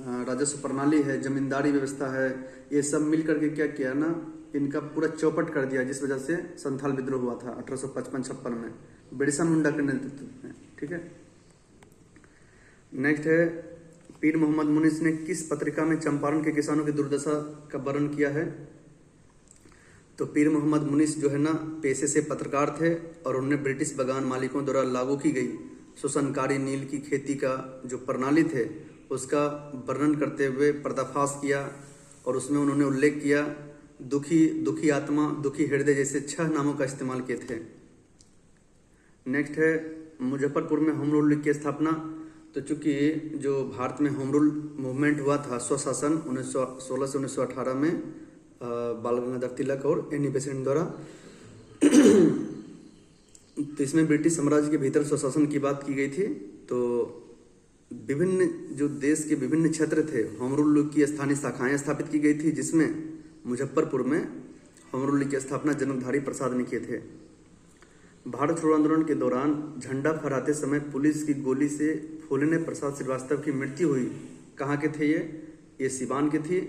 राजस्व प्रणाली है, जमींदारी व्यवस्था है, ये सब मिल करके क्या किया ना, इनका पूरा चौपट कर दिया, जिस वजह से संथाल विद्रोह हुआ था 1855-56 में बिरसा मुंडा के नेतृत्व में। ठीक है, नेक्स्ट है पीर मोहम्मद मुनीस ने किस पत्रिका में चंपारण के किसानों की दुर्दशा का वर्णन किया है? तो पीर मोहम्मद मुनीस जो है ना पेशे से पत्रकार थे और उन्होंने ब्रिटिश बागान मालिकों द्वारा लागू की गई शोषणकारी नील की खेती का जो प्रणाली थे उसका वर्णन करते हुए पर्दाफाश किया। और उसमें उन्होंने उल्लेख किया दुखी आत्मा, दुखी हृदय जैसे 6 नामों का इस्तेमाल किए थे। नेक्स्ट है मुजफ्फरपुर में होम रूल लीग की स्थापना। तो चूंकि जो भारत में होम रूल मूवमेंट हुआ था स्वशासन 1916 से 1918 में बाल गंगाधर तिलक और एनी बेसेंट द्वारा, तो इसमें ब्रिटिश साम्राज्य के भीतर स्वशासन की बात की गई थी। तो विभिन्न जो देश के विभिन्न क्षेत्र थे होम रूल लीग की स्थानीय शाखाएं स्थापित की गई थी, जिसमें मुजफ्फरपुर में होम रूल लीग की स्थापना जनकधारी प्रसाद ने किए थे। भारत छोड़ो आंदोलन के दौरान झंडा फहराते समय पुलिस की गोली से फूलने प्रसाद श्रीवास्तव की मृत्यु हुई, कहाँ के थे ये सिवान के थी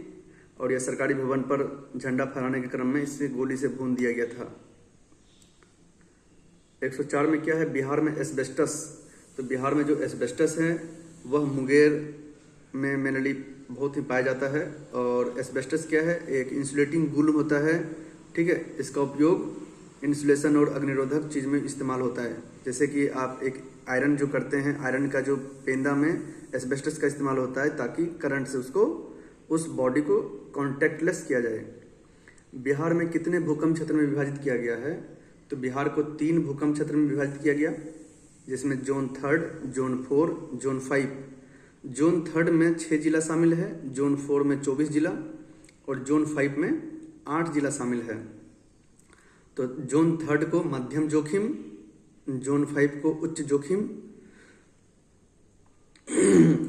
और यह सरकारी भवन पर झंडा फहराने के क्रम में इसे गोली से भून दिया गया था। 104 में क्या है? बिहार में एस्बेस्टस। तो बिहार में जो एस्बेस्टस है वह मुंगेर में मेनली बहुत ही पाया जाता है। और एस्बेस्टस क्या है? एक इंसुलेटिंग गुल्म होता है। ठीक है, इसका उपयोग इंसुलेशन और अग्निरोधक चीज में इस्तेमाल होता है। जैसे कि आप एक आयरन जो करते हैं, आयरन का जो पेंदा में एस्बेस्टस का इस्तेमाल होता है ताकि करंट से उसको उस बॉडी को कॉन्टैक्टलेस किया जाए। बिहार में कितने भूकंप क्षेत्र में विभाजित किया गया है? तो बिहार को 3 भूकंप क्षेत्र में विभाजित किया गया, जिसमें जोन 3, जोन 4, जोन 5। जोन 3 में 6 जिला शामिल है, जोन 4 में 24 जिला और जोन 5 में 8 जिला शामिल है। तो जोन 3 को मध्यम जोखिम, जोन 5 को उच्च जोखिम,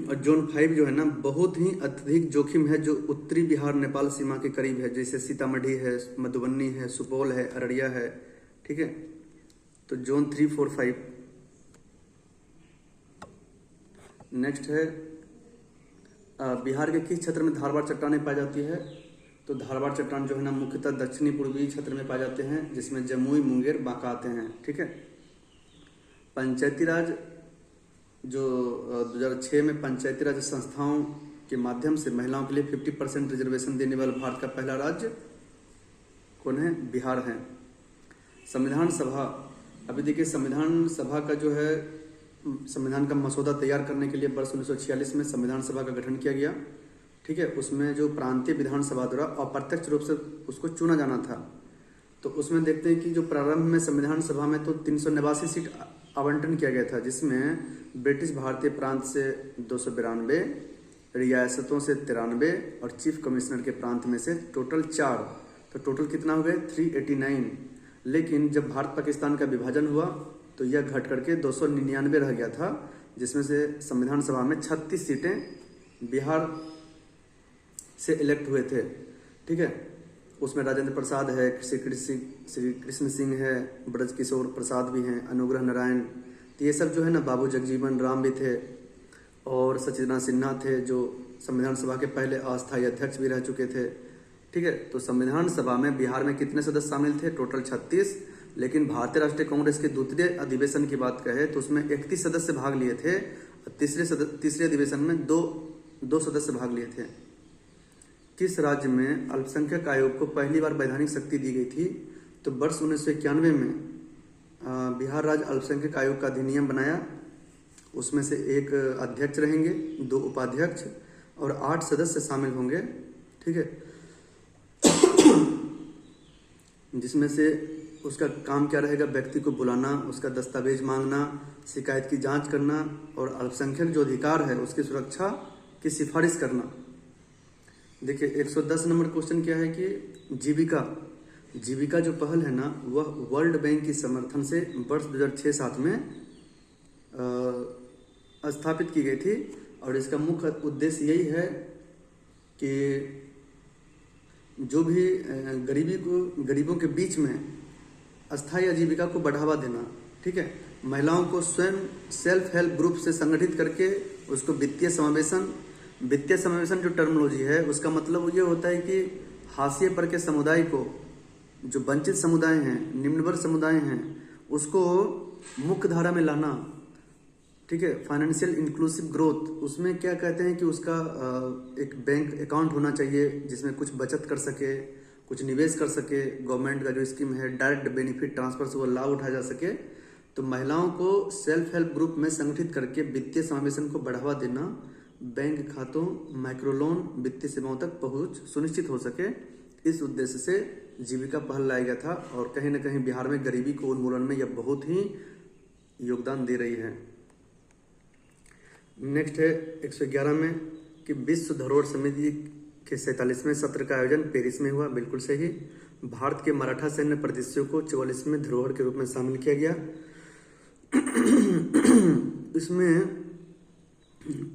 और जोन 5 जो है ना बहुत ही अत्यधिक जोखिम है, जो उत्तरी बिहार नेपाल सीमा के करीब है, जैसे सीतामढ़ी है, मधुबनी है, सुपौल है, अररिया है। ठीक है, तो जोन 3, 4, 5। नेक्स्ट है बिहार के किस क्षेत्र में धारवाड़ चट्टानें पाई जाती है? तो धारवाड़ चट्टान जो है ना मुख्यतः दक्षिणी पूर्वी क्षेत्र में पाए जाते हैं, जिसमें जमुई, मुंगेर, बांका आते हैं। ठीक है, पंचायती राज जो 2006 में पंचायती राज संस्थाओं के माध्यम से महिलाओं के लिए 50% रिजर्वेशन देने वाला भारत का पहला राज्य कौन है? बिहार है। संविधान सभा, अभी देखिए संविधान सभा का जो है संविधान का मसौदा तैयार करने के लिए वर्ष 1946 में संविधान सभा का गठन किया गया। ठीक है, उसमें जो प्रांतीय विधानसभा द्वारा अप्रत्यक्ष रूप से उसको चुना जाना था। तो उसमें देखते हैं कि जो प्रारंभ में संविधान सभा में तो 389 सीट आवंटन किया गया था, जिसमें ब्रिटिश भारतीय प्रांत से 292, रियासतों से 93 और चीफ कमिश्नर के प्रांत में से टोटल 4। तो टोटल कितना हो गए? 389। लेकिन जब भारत पाकिस्तान का विभाजन हुआ तो यह घट करके 299 रह गया था, जिसमें से संविधान सभा में 36 सीटें बिहार से इलेक्ट हुए थे। ठीक है, उसमें राजेंद्र प्रसाद है, श्री कृष्ण सिंह है, ब्रज किशोर प्रसाद भी हैं, अनुग्रह नारायण, तो ये सब जो है ना, बाबू जगजीवन राम भी थे, और सचिंद्र सिन्हा थे जो संविधान सभा के पहले अस्थायी अध्यक्ष भी रह चुके थे। ठीक है, तो संविधान सभा में बिहार में कितने सदस्य शामिल थे? टोटल 36। लेकिन भारतीय राष्ट्रीय कांग्रेस के द्वितीय अधिवेशन की बात कहें तो उसमें 31 सदस्य भाग लिए थे, तीसरे अधिवेशन में दो सदस्य भाग लिए थे। किस राज्य में अल्पसंख्यक आयोग को पहली बार वैधानिक शक्ति दी गई थी? तो वर्ष 1991 में बिहार राज्य अल्पसंख्यक आयोग का अधिनियम बनाया। उसमें से एक अध्यक्ष रहेंगे, 2 उपाध्यक्ष और 8 सदस्य शामिल होंगे। ठीक है, जिसमें से उसका काम क्या रहेगा? व्यक्ति को बुलाना, उसका दस्तावेज मांगना, शिकायत की जांच करना और अल्पसंख्यक जो अधिकार है उसकी सुरक्षा की सिफारिश करना। देखिए 110 नंबर क्वेश्चन क्या है कि जीविका जो पहल है ना, वह वर्ल्ड बैंक की समर्थन से वर्ष 2006-07 में स्थापित की गई थी, और इसका मुख्य उद्देश्य यही है कि जो भी गरीबों के बीच में अस्थायी आजीविका को बढ़ावा देना। ठीक है, महिलाओं को स्वयं सेल्फ हेल्प ग्रुप से संगठित करके उसको वित्तीय समावेशन जो टर्मिनोलॉजी है उसका मतलब ये होता है कि हाशिए पर के समुदाय को, जो वंचित समुदाय हैं, निम्न वर्ग समुदाय हैं, उसको मुख्य धारा में लाना। ठीक है, फाइनेंशियल इंक्लूसिव ग्रोथ, उसमें क्या कहते हैं कि उसका एक बैंक अकाउंट होना चाहिए जिसमें कुछ बचत कर सके, कुछ निवेश कर सके, गवर्नमेंट का जो स्कीम है डायरेक्ट बेनिफिट ट्रांसफर से वो लाभ उठाया जा सके। तो महिलाओं को सेल्फ हेल्प ग्रुप में संगठित करके वित्तीय समावेशन को बढ़ावा देना, बैंक खातों, माइक्रो लोन, वित्तीय सेवाओं तक पहुंच सुनिश्चित हो सके, इस उद्देश्य से जीविका पहल लाया गया था। और कहीं ना कहीं बिहार में गरीबी को उन्मूलन में यह बहुत ही योगदान दे रही है। नेक्स्ट है 111 में कि विश्व धरोहर समिति के 47वें सत्र का आयोजन पेरिस में हुआ। बिल्कुल सही। भारत के मराठा सैन्य प्रदेशों को 44वें धरोहर के रूप में शामिल किया गया। इसमें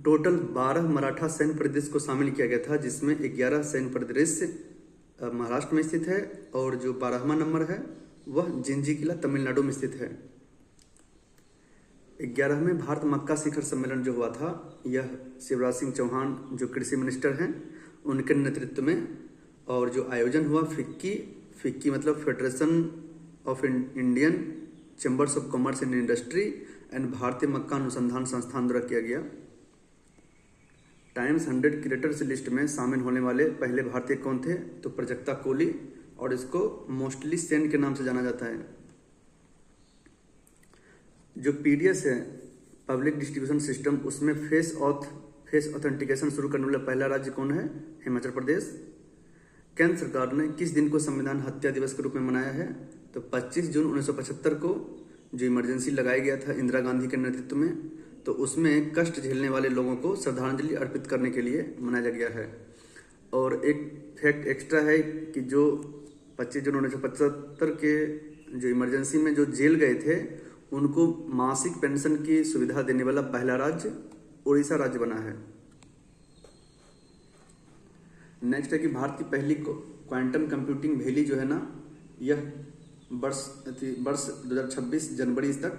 टोटल 12 मराठा सैन्य प्रदेश को शामिल किया गया था, जिसमें 11 सैन्य प्रदेश महाराष्ट्र में स्थित है और जो 12वां नंबर है वह जिंजी किला तमिलनाडु में स्थित है। 11वें भारत मक्का शिखर सम्मेलन जो हुआ था, यह शिवराज सिंह चौहान जो कृषि मिनिस्टर हैं उनके नेतृत्व में, और जो आयोजन हुआ फिक्की मतलब federation of Indian chambers of commerce and industry and भारतीय मक्का अनुसंधान संस्थान द्वारा किया गया। टाइम्स 100 क्रिएटर्स लिस्ट में शामिल होने वाले पहले भारतीय कौन थे? तो प्राजक्ता कोली, और इसको मोस्टली सेन के नाम से जाना जाता है। जो पीडीएस है पब्लिक डिस्ट्रीब्यूशन सिस्टम, उसमें फेस ऑथेंटिकेशन शुरू करने वाला पहला राज्य कौन है? हिमाचल प्रदेश। केंद्र सरकार ने किस दिन को संविधान हत्या दिवस के रूप में मनाया है? तो 25 जून 1975 को जो इमरजेंसी लगाया गया था इंदिरा गांधी के नेतृत्व में, तो उसमें कष्ट झेलने वाले लोगों को श्रद्धांजलि अर्पित करने के लिए मनाया गया है। और एक फैक्ट एक्स्ट्रा है कि जो 25 जून 1975 के जो इमरजेंसी में जो जेल गए थे उनको मासिक पेंशन की सुविधा देने वाला पहला राज्य उड़ीसा राज्य बना है। नेक्स्ट है कि भारत की पहली क्वांटम कंप्यूटिंग वैली जो है ना, यह वर्ष 2026 जनवरी तक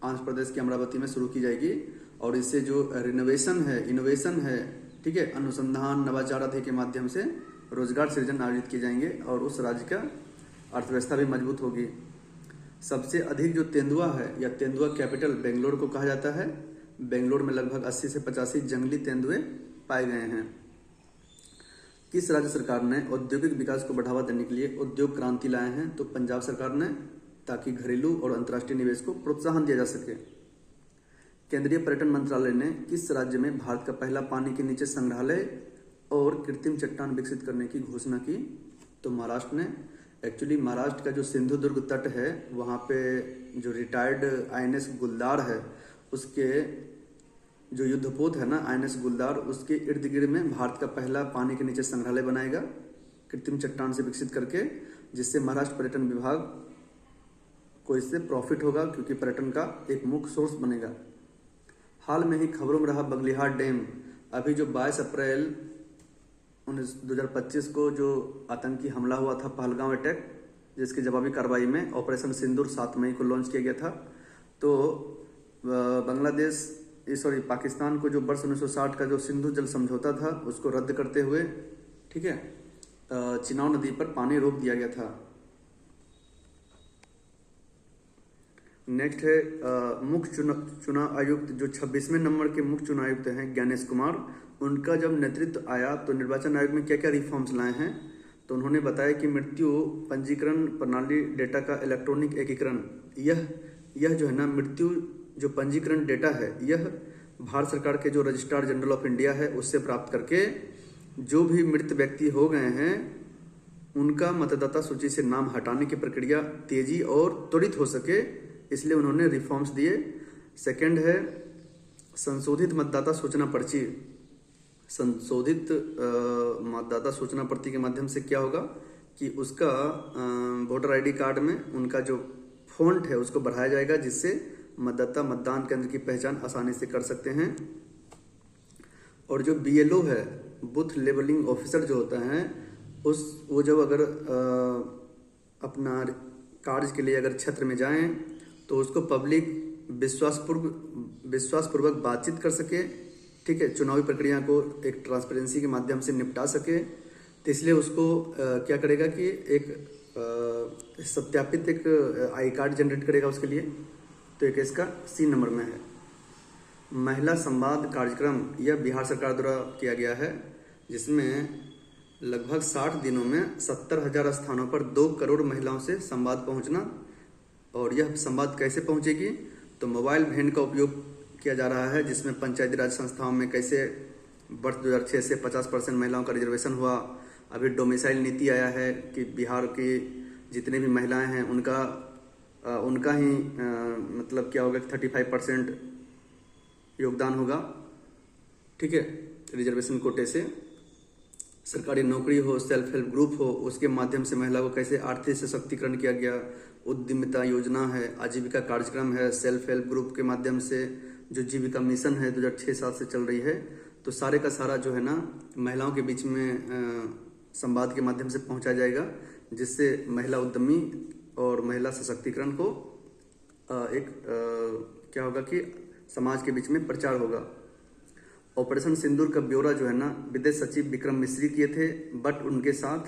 आंध्र प्रदेश के अमरावती में शुरू की जाएगी। और इससे जो रिनोवेशन है, इनोवेशन है, ठीक है, अनुसंधान नवाचार आदि के माध्यम से रोजगार सृजन आयोजित किए जाएंगे और उस राज्य का अर्थव्यवस्था भी मजबूत होगी। सबसे अधिक जो तेंदुआ है या तेंदुआ कैपिटल बेंगलोर को कहा जाता है। बेंगलोर में लगभग 80 से 85 जंगली तेंदुए पाए गए हैं। किस राज्य सरकार ने औद्योगिक विकास को बढ़ावा देने के लिए उद्योग क्रांति लाए हैं? तो पंजाब सरकार ने, ताकि घरेलू और अंतर्राष्ट्रीय निवेश को प्रोत्साहन दिया जा सके। केंद्रीय पर्यटन मंत्रालय ने किस राज्य में भारत का पहला पानी के नीचे संग्रहालय और कृत्रिम चट्टान विकसित करने की घोषणा की? तो महाराष्ट्र ने। एक्चुअली महाराष्ट्र का जो सिंधुदुर्ग तट है, वहाँ पे जो रिटायर्ड INS गुलदार है, उसके जो युद्धपोत है ना INS गुलदार, उसके इर्द गिर्द में भारत का पहला पानी के नीचे संग्रहालय बनाएगा कृत्रिम चट्टान से विकसित करके, जिससे महाराष्ट्र पर्यटन विभाग को इससे प्रॉफिट होगा, क्योंकि पर्यटन का एक मुख्य सोर्स बनेगा। हाल में ही खबरों में रहा बगलिहार डैम। अभी जो 22 अप्रैल 2025 को जो आतंकी हमला हुआ था, पहलगांव अटैक, जिसकी जवाबी कार्रवाई में ऑपरेशन सिंदूर 7 मई को लॉन्च किया गया था। तो पाकिस्तान को जो वर्ष 1960 का जो सिंधु जल समझौता था, उसको रद्द करते हुए, ठीक है, चिनाब नदी पर पानी रोक दिया गया था। नेक्स्ट है मुख्य चुनाव आयुक्त, जो 26वें नंबर के मुख्य चुनाव आयुक्त हैं ज्ञानेश कुमार। उनका जब नेतृत्व आया तो निर्वाचन आयोग में क्या क्या रिफॉर्म्स लाए हैं? तो उन्होंने बताया कि मृत्यु पंजीकरण प्रणाली डेटा का इलेक्ट्रॉनिक एकीकरण, यह जो है ना, मृत्यु जो पंजीकरण डेटा है, यह भारत सरकार के जो रजिस्ट्रार जनरल ऑफ इंडिया है उससे प्राप्त करके जो भी मृत व्यक्ति हो गए हैं उनका मतदाता सूची से नाम हटाने की प्रक्रिया तेजी और त्वरित हो सके, इसलिए उन्होंने रिफॉर्म्स दिए। सेकंड है संशोधित मतदाता सूचना पर्ची। संशोधित मतदाता सूचना पर्ची के माध्यम से क्या होगा कि उसका वोटर ID कार्ड में उनका जो फॉन्ट है उसको बढ़ाया जाएगा, जिससे मतदाता मतदान केंद्र की पहचान आसानी से कर सकते हैं। और जो BLO है, बूथ लेबलिंग ऑफिसर जो होता है, वो जब अगर अपना कार्य के लिए अगर क्षेत्र में जाएं तो उसको पब्लिक विश्वासपूर्वक बातचीत कर सके, ठीक है, चुनावी प्रक्रिया को एक ट्रांसपेरेंसी के माध्यम से निपटा सके। तो इसलिए उसको क्या करेगा कि एक सत्यापित एक ID कार्ड जनरेट करेगा उसके लिए। तो एक इसका C नंबर में है। महिला संवाद कार्यक्रम, यह बिहार सरकार द्वारा किया गया है, जिसमें लगभग 60 दिनों में 70,000 स्थानों पर 2 करोड़ महिलाओं से संवाद पहुंचना। और यह संवाद कैसे पहुंचेगी? तो मोबाइल वैन का उपयोग किया जा रहा है, जिसमें पंचायती राज संस्थाओं में कैसे वर्ष 2006 से 50% महिलाओं का रिजर्वेशन हुआ। अभी डोमिसाइल नीति आया है कि बिहार की जितने भी महिलाएं हैं उनका ही मतलब क्या होगा, 35% योगदान होगा, ठीक है, रिजर्वेशन कोटे से। सरकारी नौकरी हो, सेल्फ हेल्प ग्रुप हो, उसके माध्यम से महिला को कैसे आर्थिक सशक्तिकरण किया गया। उद्यमिता योजना है, आजीविका कार्यक्रम है, सेल्फ हेल्प ग्रुप के माध्यम से जो जीविका मिशन है 2006-7 से चल रही है। तो सारे का सारा जो है ना महिलाओं के बीच में संवाद के माध्यम से पहुंचाया जाएगा, जिससे महिला उद्यमी और महिला सशक्तिकरण को क्या होगा कि समाज के बीच में प्रचार होगा। ऑपरेशन सिंदूर का ब्यौरा जो है ना विदेश सचिव विक्रम मिश्री किए थे, बट उनके साथ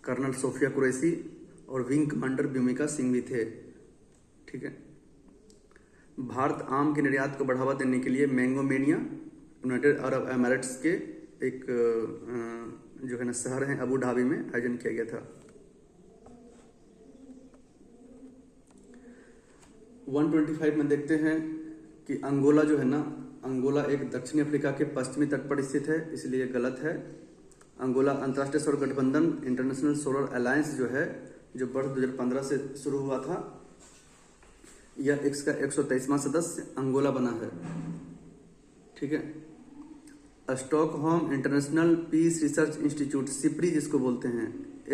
कर्नल सोफिया कुरैशी और विंग कमांडर भूमिका सिंह भी थे, ठीक है। भारत आम के निर्यात को बढ़ावा देने के लिए mango mania United Arab Emirates के एक जो है ना शहर है अबू धाबी में आयोजन किया गया था। 125 में देखते हैं कि अंगोला जो है ना, अंगोला एक दक्षिणी अफ्रीका के पश्चिमी तट पर स्थित है, इसलिए गलत है। अंगोला अंतर्राष्ट्रीय सौर गठबंधन इंटरनेशनल सोलर अलायंस जो है, जो वर्ष 2015 से शुरू हुआ था, यह इसका 123वां सदस्य अंगोला बना है, ठीक है। Stockholm International Peace Research Institute, SIPRI जिसको बोलते हैं,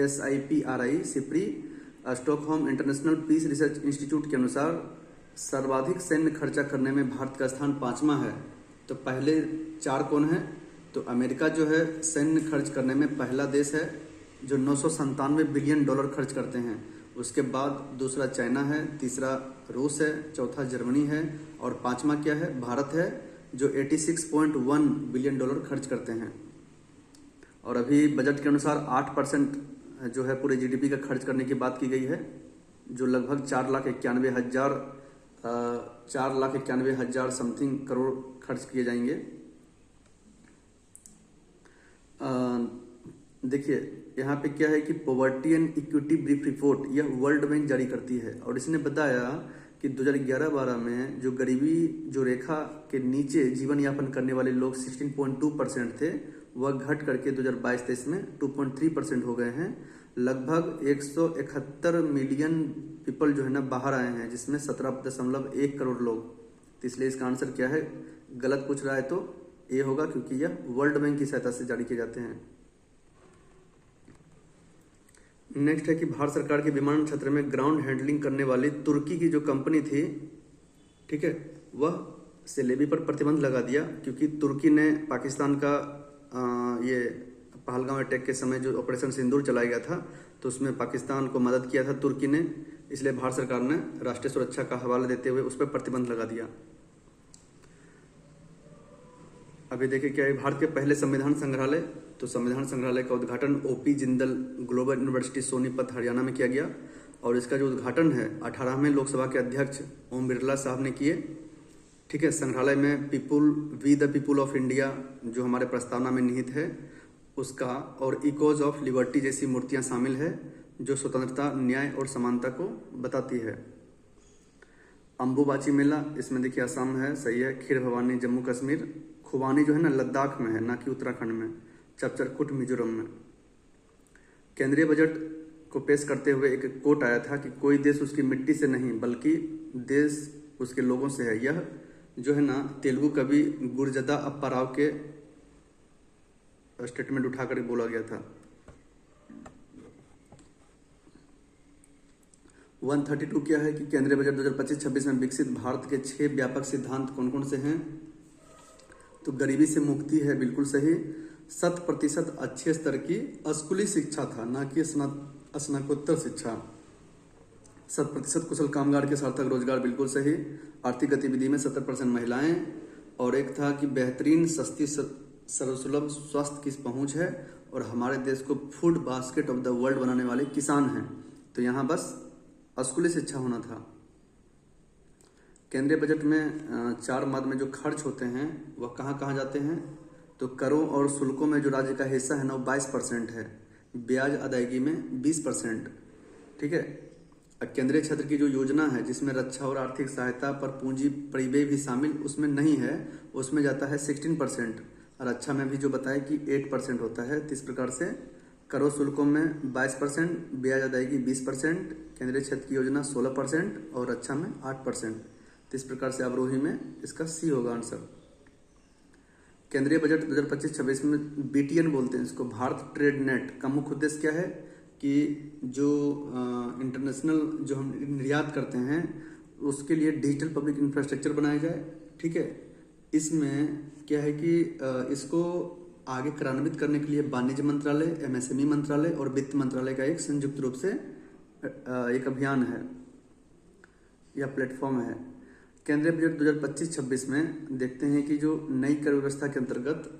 SIPRI, SIPRI, Stockholm International Peace Research Institute के अनुसार सर्वाधिक सैन्य खर्चा करने में भारत का स्थान 5वां है। तो पहले 4 कौन है? तो अमेरिका जो है सैन्य खर्च करने में पहला देश है जो 997 बिलियन डॉलर खर्च करते हैं। उसके बाद दूसरा चाइना है, तीसरा रूस है, चौथा जर्मनी है और 5वां क्या है? भारत है जो 86.1 बिलियन डॉलर खर्च करते हैं। और अभी बजट के अनुसार 8% जो है पूरे जीडीपी का खर्च करने की बात की गई है, जो लगभग 4,91,000 समथिंग करोड़ खर्च किए जाएंगे। देखिए यहाँ पे क्या है कि poverty and equity brief report यह वर्ल्ड बैंक जारी करती है और इसने बताया कि 2011-12 में जो गरीबी जो रेखा के नीचे जीवन यापन करने वाले लोग 16.2% थे, वह घट करके 2022-23 में 2.3% हो गए हैं। लगभग 171 मिलियन पीपल जो है ना बाहर आए हैं, जिसमें 17.1 करोड़ लोग। तो इसलिए इसका आंसर क्या है? गलत पूछ रहा है तो ये होगा, क्योंकि यह वर्ल्ड बैंक की सहायता से जारी किए जाते हैं। नेक्स्ट है कि भारत सरकार के विमानन क्षेत्र में ग्राउंड हैंडलिंग करने वाली तुर्की की जो कंपनी थी, ठीक है, वह सेलेबी पर प्रतिबंध लगा दिया, क्योंकि तुर्की ने पाकिस्तान का ये पहलगाम अटैक के समय जो ऑपरेशन सिंदूर चलाया गया था, तो उसमें पाकिस्तान को मदद किया था तुर्की ने। इसलिए भारत सरकार ने राष्ट्रीय सुरक्षा का हवाला देते हुए उस पर प्रतिबंध लगा दिया। अभी देखिए क्या है, भारत के पहले संविधान संग्रहालय, तो संविधान संग्रहालय का उद्घाटन OP Jindal global university Sonipat Haryana में किया गया और इसका जो उद्घाटन है 18वें लोकसभा के अध्यक्ष ओम बिरला साहब ने किए। ठीक है, संग्रहालय में we the people of India जो हमारे प्रस्तावना में निहित है उसका और इकोज ऑफ लिबर्टी जैसी मूर्तियां शामिल है जो स्वतंत्रता, न्याय और समानता को बताती है। अम्बुबाची मेला, इसमें देखिए असम है, सही है। खीर भवानी जम्मू कश्मीर, खुबानी जो है ना लद्दाख में है, ना कि उत्तराखंड में। चपचरकुट मिजोरम में। केंद्रीय बजट को पेश करते हुए एक कोट आया था कि कोई देश उसकी मिट्टी से नहीं बल्कि देश उसके लोगों से है। यह जो है ना तेलुगु कवि गुरजदा अप्पा राव के स्टेटमेंट उठाकर बोला गया था। 132 क्या है कि केंद्रीय बजट 2025-26 में विकसित भारत के 6 व्यापक सिद्धांत कौन कौन से हैं? तो गरीबी से मुक्ति है, बिल्कुल सही। 100% अच्छे स्तर की स्कूली शिक्षा था, ना कि स्नातकोत्तर शिक्षा। 100% कुशल कामगार के सार्थक रोजगार, बिल्कुल सही। आर्थिक गतिविधि में 70% महिलाएं। और एक था कि बेहतरीन सस्ती सर्वसुलभ स्वास्थ्य की पहुंच है और हमारे देश को food basket of the world बनाने वाले किसान हैं। तो यहाँ बस स्कूली शिक्षा होना था। केंद्रीय बजट में 4 मद में जो खर्च होते हैं वह कहाँ कहाँ जाते हैं? तो करों और शुल्कों में जो राज्य का हिस्सा है ना वो 22% है। ब्याज अदायगी में 20%। ठीक है। केंद्रीय क्षेत्र की जो योजना है जिसमें रक्षा और आर्थिक सहायता पर पूंजी परिव्यय भी शामिल उसमें नहीं है, उसमें जाता है 16%। रक्षा में भी जो बताया कि 8% होता है। तो इस प्रकार से करों शुल्कों में 22%, ब्याज अदायगी 20%, केंद्रीय क्षेत्र की योजना 16% और रक्षा में 8%। तो इस प्रकार से अवरोही में इसका सी होगा आंसर। केंद्रीय बजट 2025-26 में BTN बोलते हैं इसको, भारत ट्रेड नेट का मुख्य उद्देश्य क्या है कि जो इंटरनेशनल जो हम निर्यात करते हैं उसके लिए डिजिटल पब्लिक इंफ्रास्ट्रक्चर बनाया जाए। ठीक है। इसमें क्या है कि इसको आगे क्रियान्वित करने के लिए वाणिज्य मंत्रालय, MSME मंत्रालय और वित्त मंत्रालय का एक संयुक्त रूप से एक अभियान है या प्लेटफॉर्म है। केंद्रीय बजट 2025-26 में देखते हैं कि जो नई कर व्यवस्था के अंतर्गत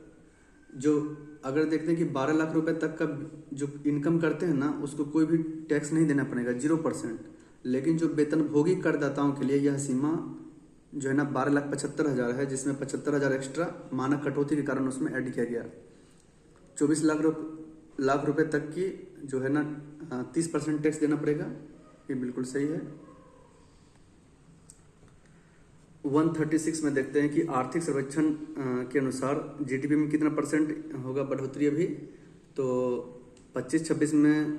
जो अगर देखते हैं कि 12 लाख रुपए तक का जो इनकम करते हैं ना उसको कोई भी टैक्स नहीं देना पड़ेगा, 0%। लेकिन जो वेतनभोगी करदाताओं के लिए यह सीमा जो है ना 12,75,000 है, जिसमें 75,000 एक्स्ट्रा मानक कटौती के कारण उसमें ऐड किया गया। 24 लाख रुपए तक की जो है ना 30% टैक्स देना पड़ेगा, ये बिल्कुल सही है। 136 में देखते हैं कि आर्थिक सर्वेक्षण के अनुसार GDP में कितना % होगा बढ़ोतरी अभी? तो 25-26 में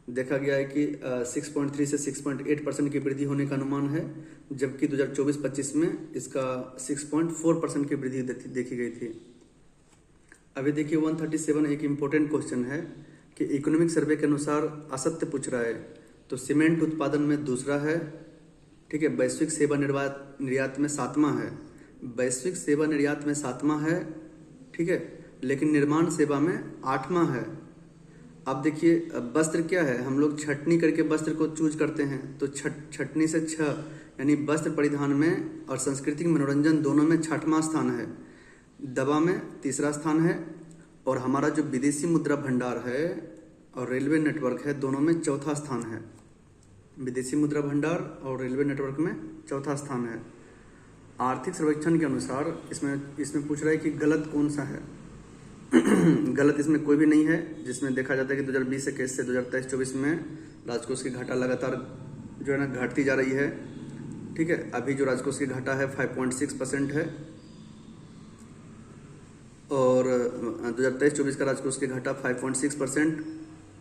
देखा गया है कि 6.3 से 6.8% की वृद्धि होने का अनुमान है, जबकि 2024-25 में इसका 6.4% की वृद्धि देखी गई थी। अभी देखिए 137 एक इम्पोर्टेंट क्वेश्चन है कि इकोनॉमिक सर्वे के अनुसार असत्य पूछ रहा है। तो सीमेंट उत्पादन में दूसरा है, ठीक है। वैश्विक सेवा निर्यात में 7वां है, वैश्विक सेवा निर्यात में 7वां है, ठीक है, लेकिन निर्माण सेवा में 8वां है। अब देखिए वस्त्र क्या है, हम लोग छटनी करके वस्त्र को चूज करते हैं, तो छटनी से 6 यानी वस्त्र परिधान में और सांस्कृतिक मनोरंजन दोनों में 6वां स्थान है। दवा में 3रा स्थान है, और हमारा जो विदेशी मुद्रा भंडार है और रेलवे नेटवर्क है दोनों में 4था स्थान है। विदेशी मुद्रा भंडार और रेलवे नेटवर्क में 4था स्थान है। आर्थिक सर्वेक्षण के अनुसार इसमें पूछ रहा है कि गलत कौन सा है। गलत इसमें कोई भी नहीं है, जिसमें देखा जाता है कि 2020-21 से 2023-24 में राजकोष की घाटा लगातार जो है ना घटती जा रही है, ठीक है। अभी जो राजकोष की घाटा है 5.6% है, और 2023-24 का राजकोष की घाटा 5.6%,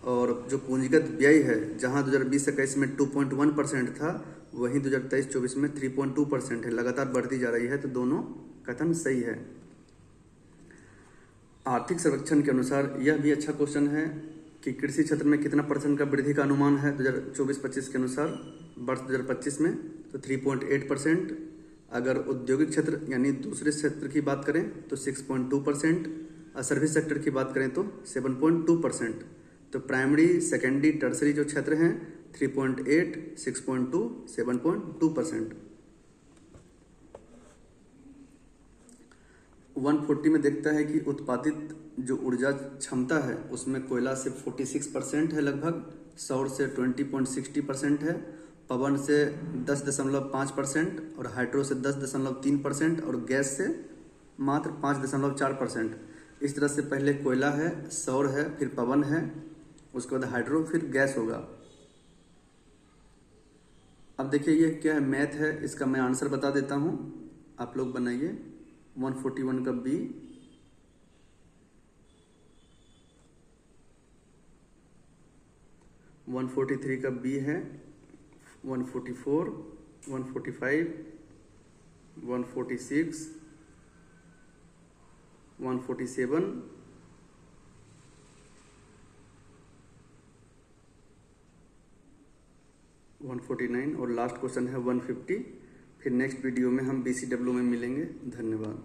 और जो पूंजीगत व्यय है जहां 2020-21 में 2.1% था, वहीं 2023-24 में 3.2% है, लगातार बढ़ती जा रही है। तो दोनों कथन सही है। आर्थिक सर्वेक्षण के अनुसार यह भी अच्छा क्वेश्चन है कि कृषि क्षेत्र में कितना % का वृद्धि का अनुमान है 2024-25 के अनुसार वर्ष 2025 में, तो 3.8%। अगर औद्योगिक क्षेत्र यानी दूसरे क्षेत्र की बात करें तो 6.2%, और सर्विस सेक्टर की बात करें तो 7.2%। तो प्राइमरी, सेकेंडरी, टर्सरी जो क्षेत्र हैं 3.8, 6.2, 7.2%। 140 में देखता है कि उत्पादित जो ऊर्जा क्षमता है उसमें कोयला से 46% है लगभग, सौर से 20.60% है, पवन से 10.5% और हाइड्रो से 10.3% और गैस से मात्र 5.4%। इस तरह से पहले कोयला है, सौर है, फिर पवन है, उसके बाद हाइड्रो, फिर गैस होगा। अब देखिए ये क्या है, मैथ है, इसका मैं आंसर बता देता हूँ, आप लोग बनाइए। 141 का बी, 143 का बी है, 144, 145, 146, 147, 149 और लास्ट क्वेश्चन है 150। फिर नेक्स्ट वीडियो में हम BCW में मिलेंगे। धन्यवाद।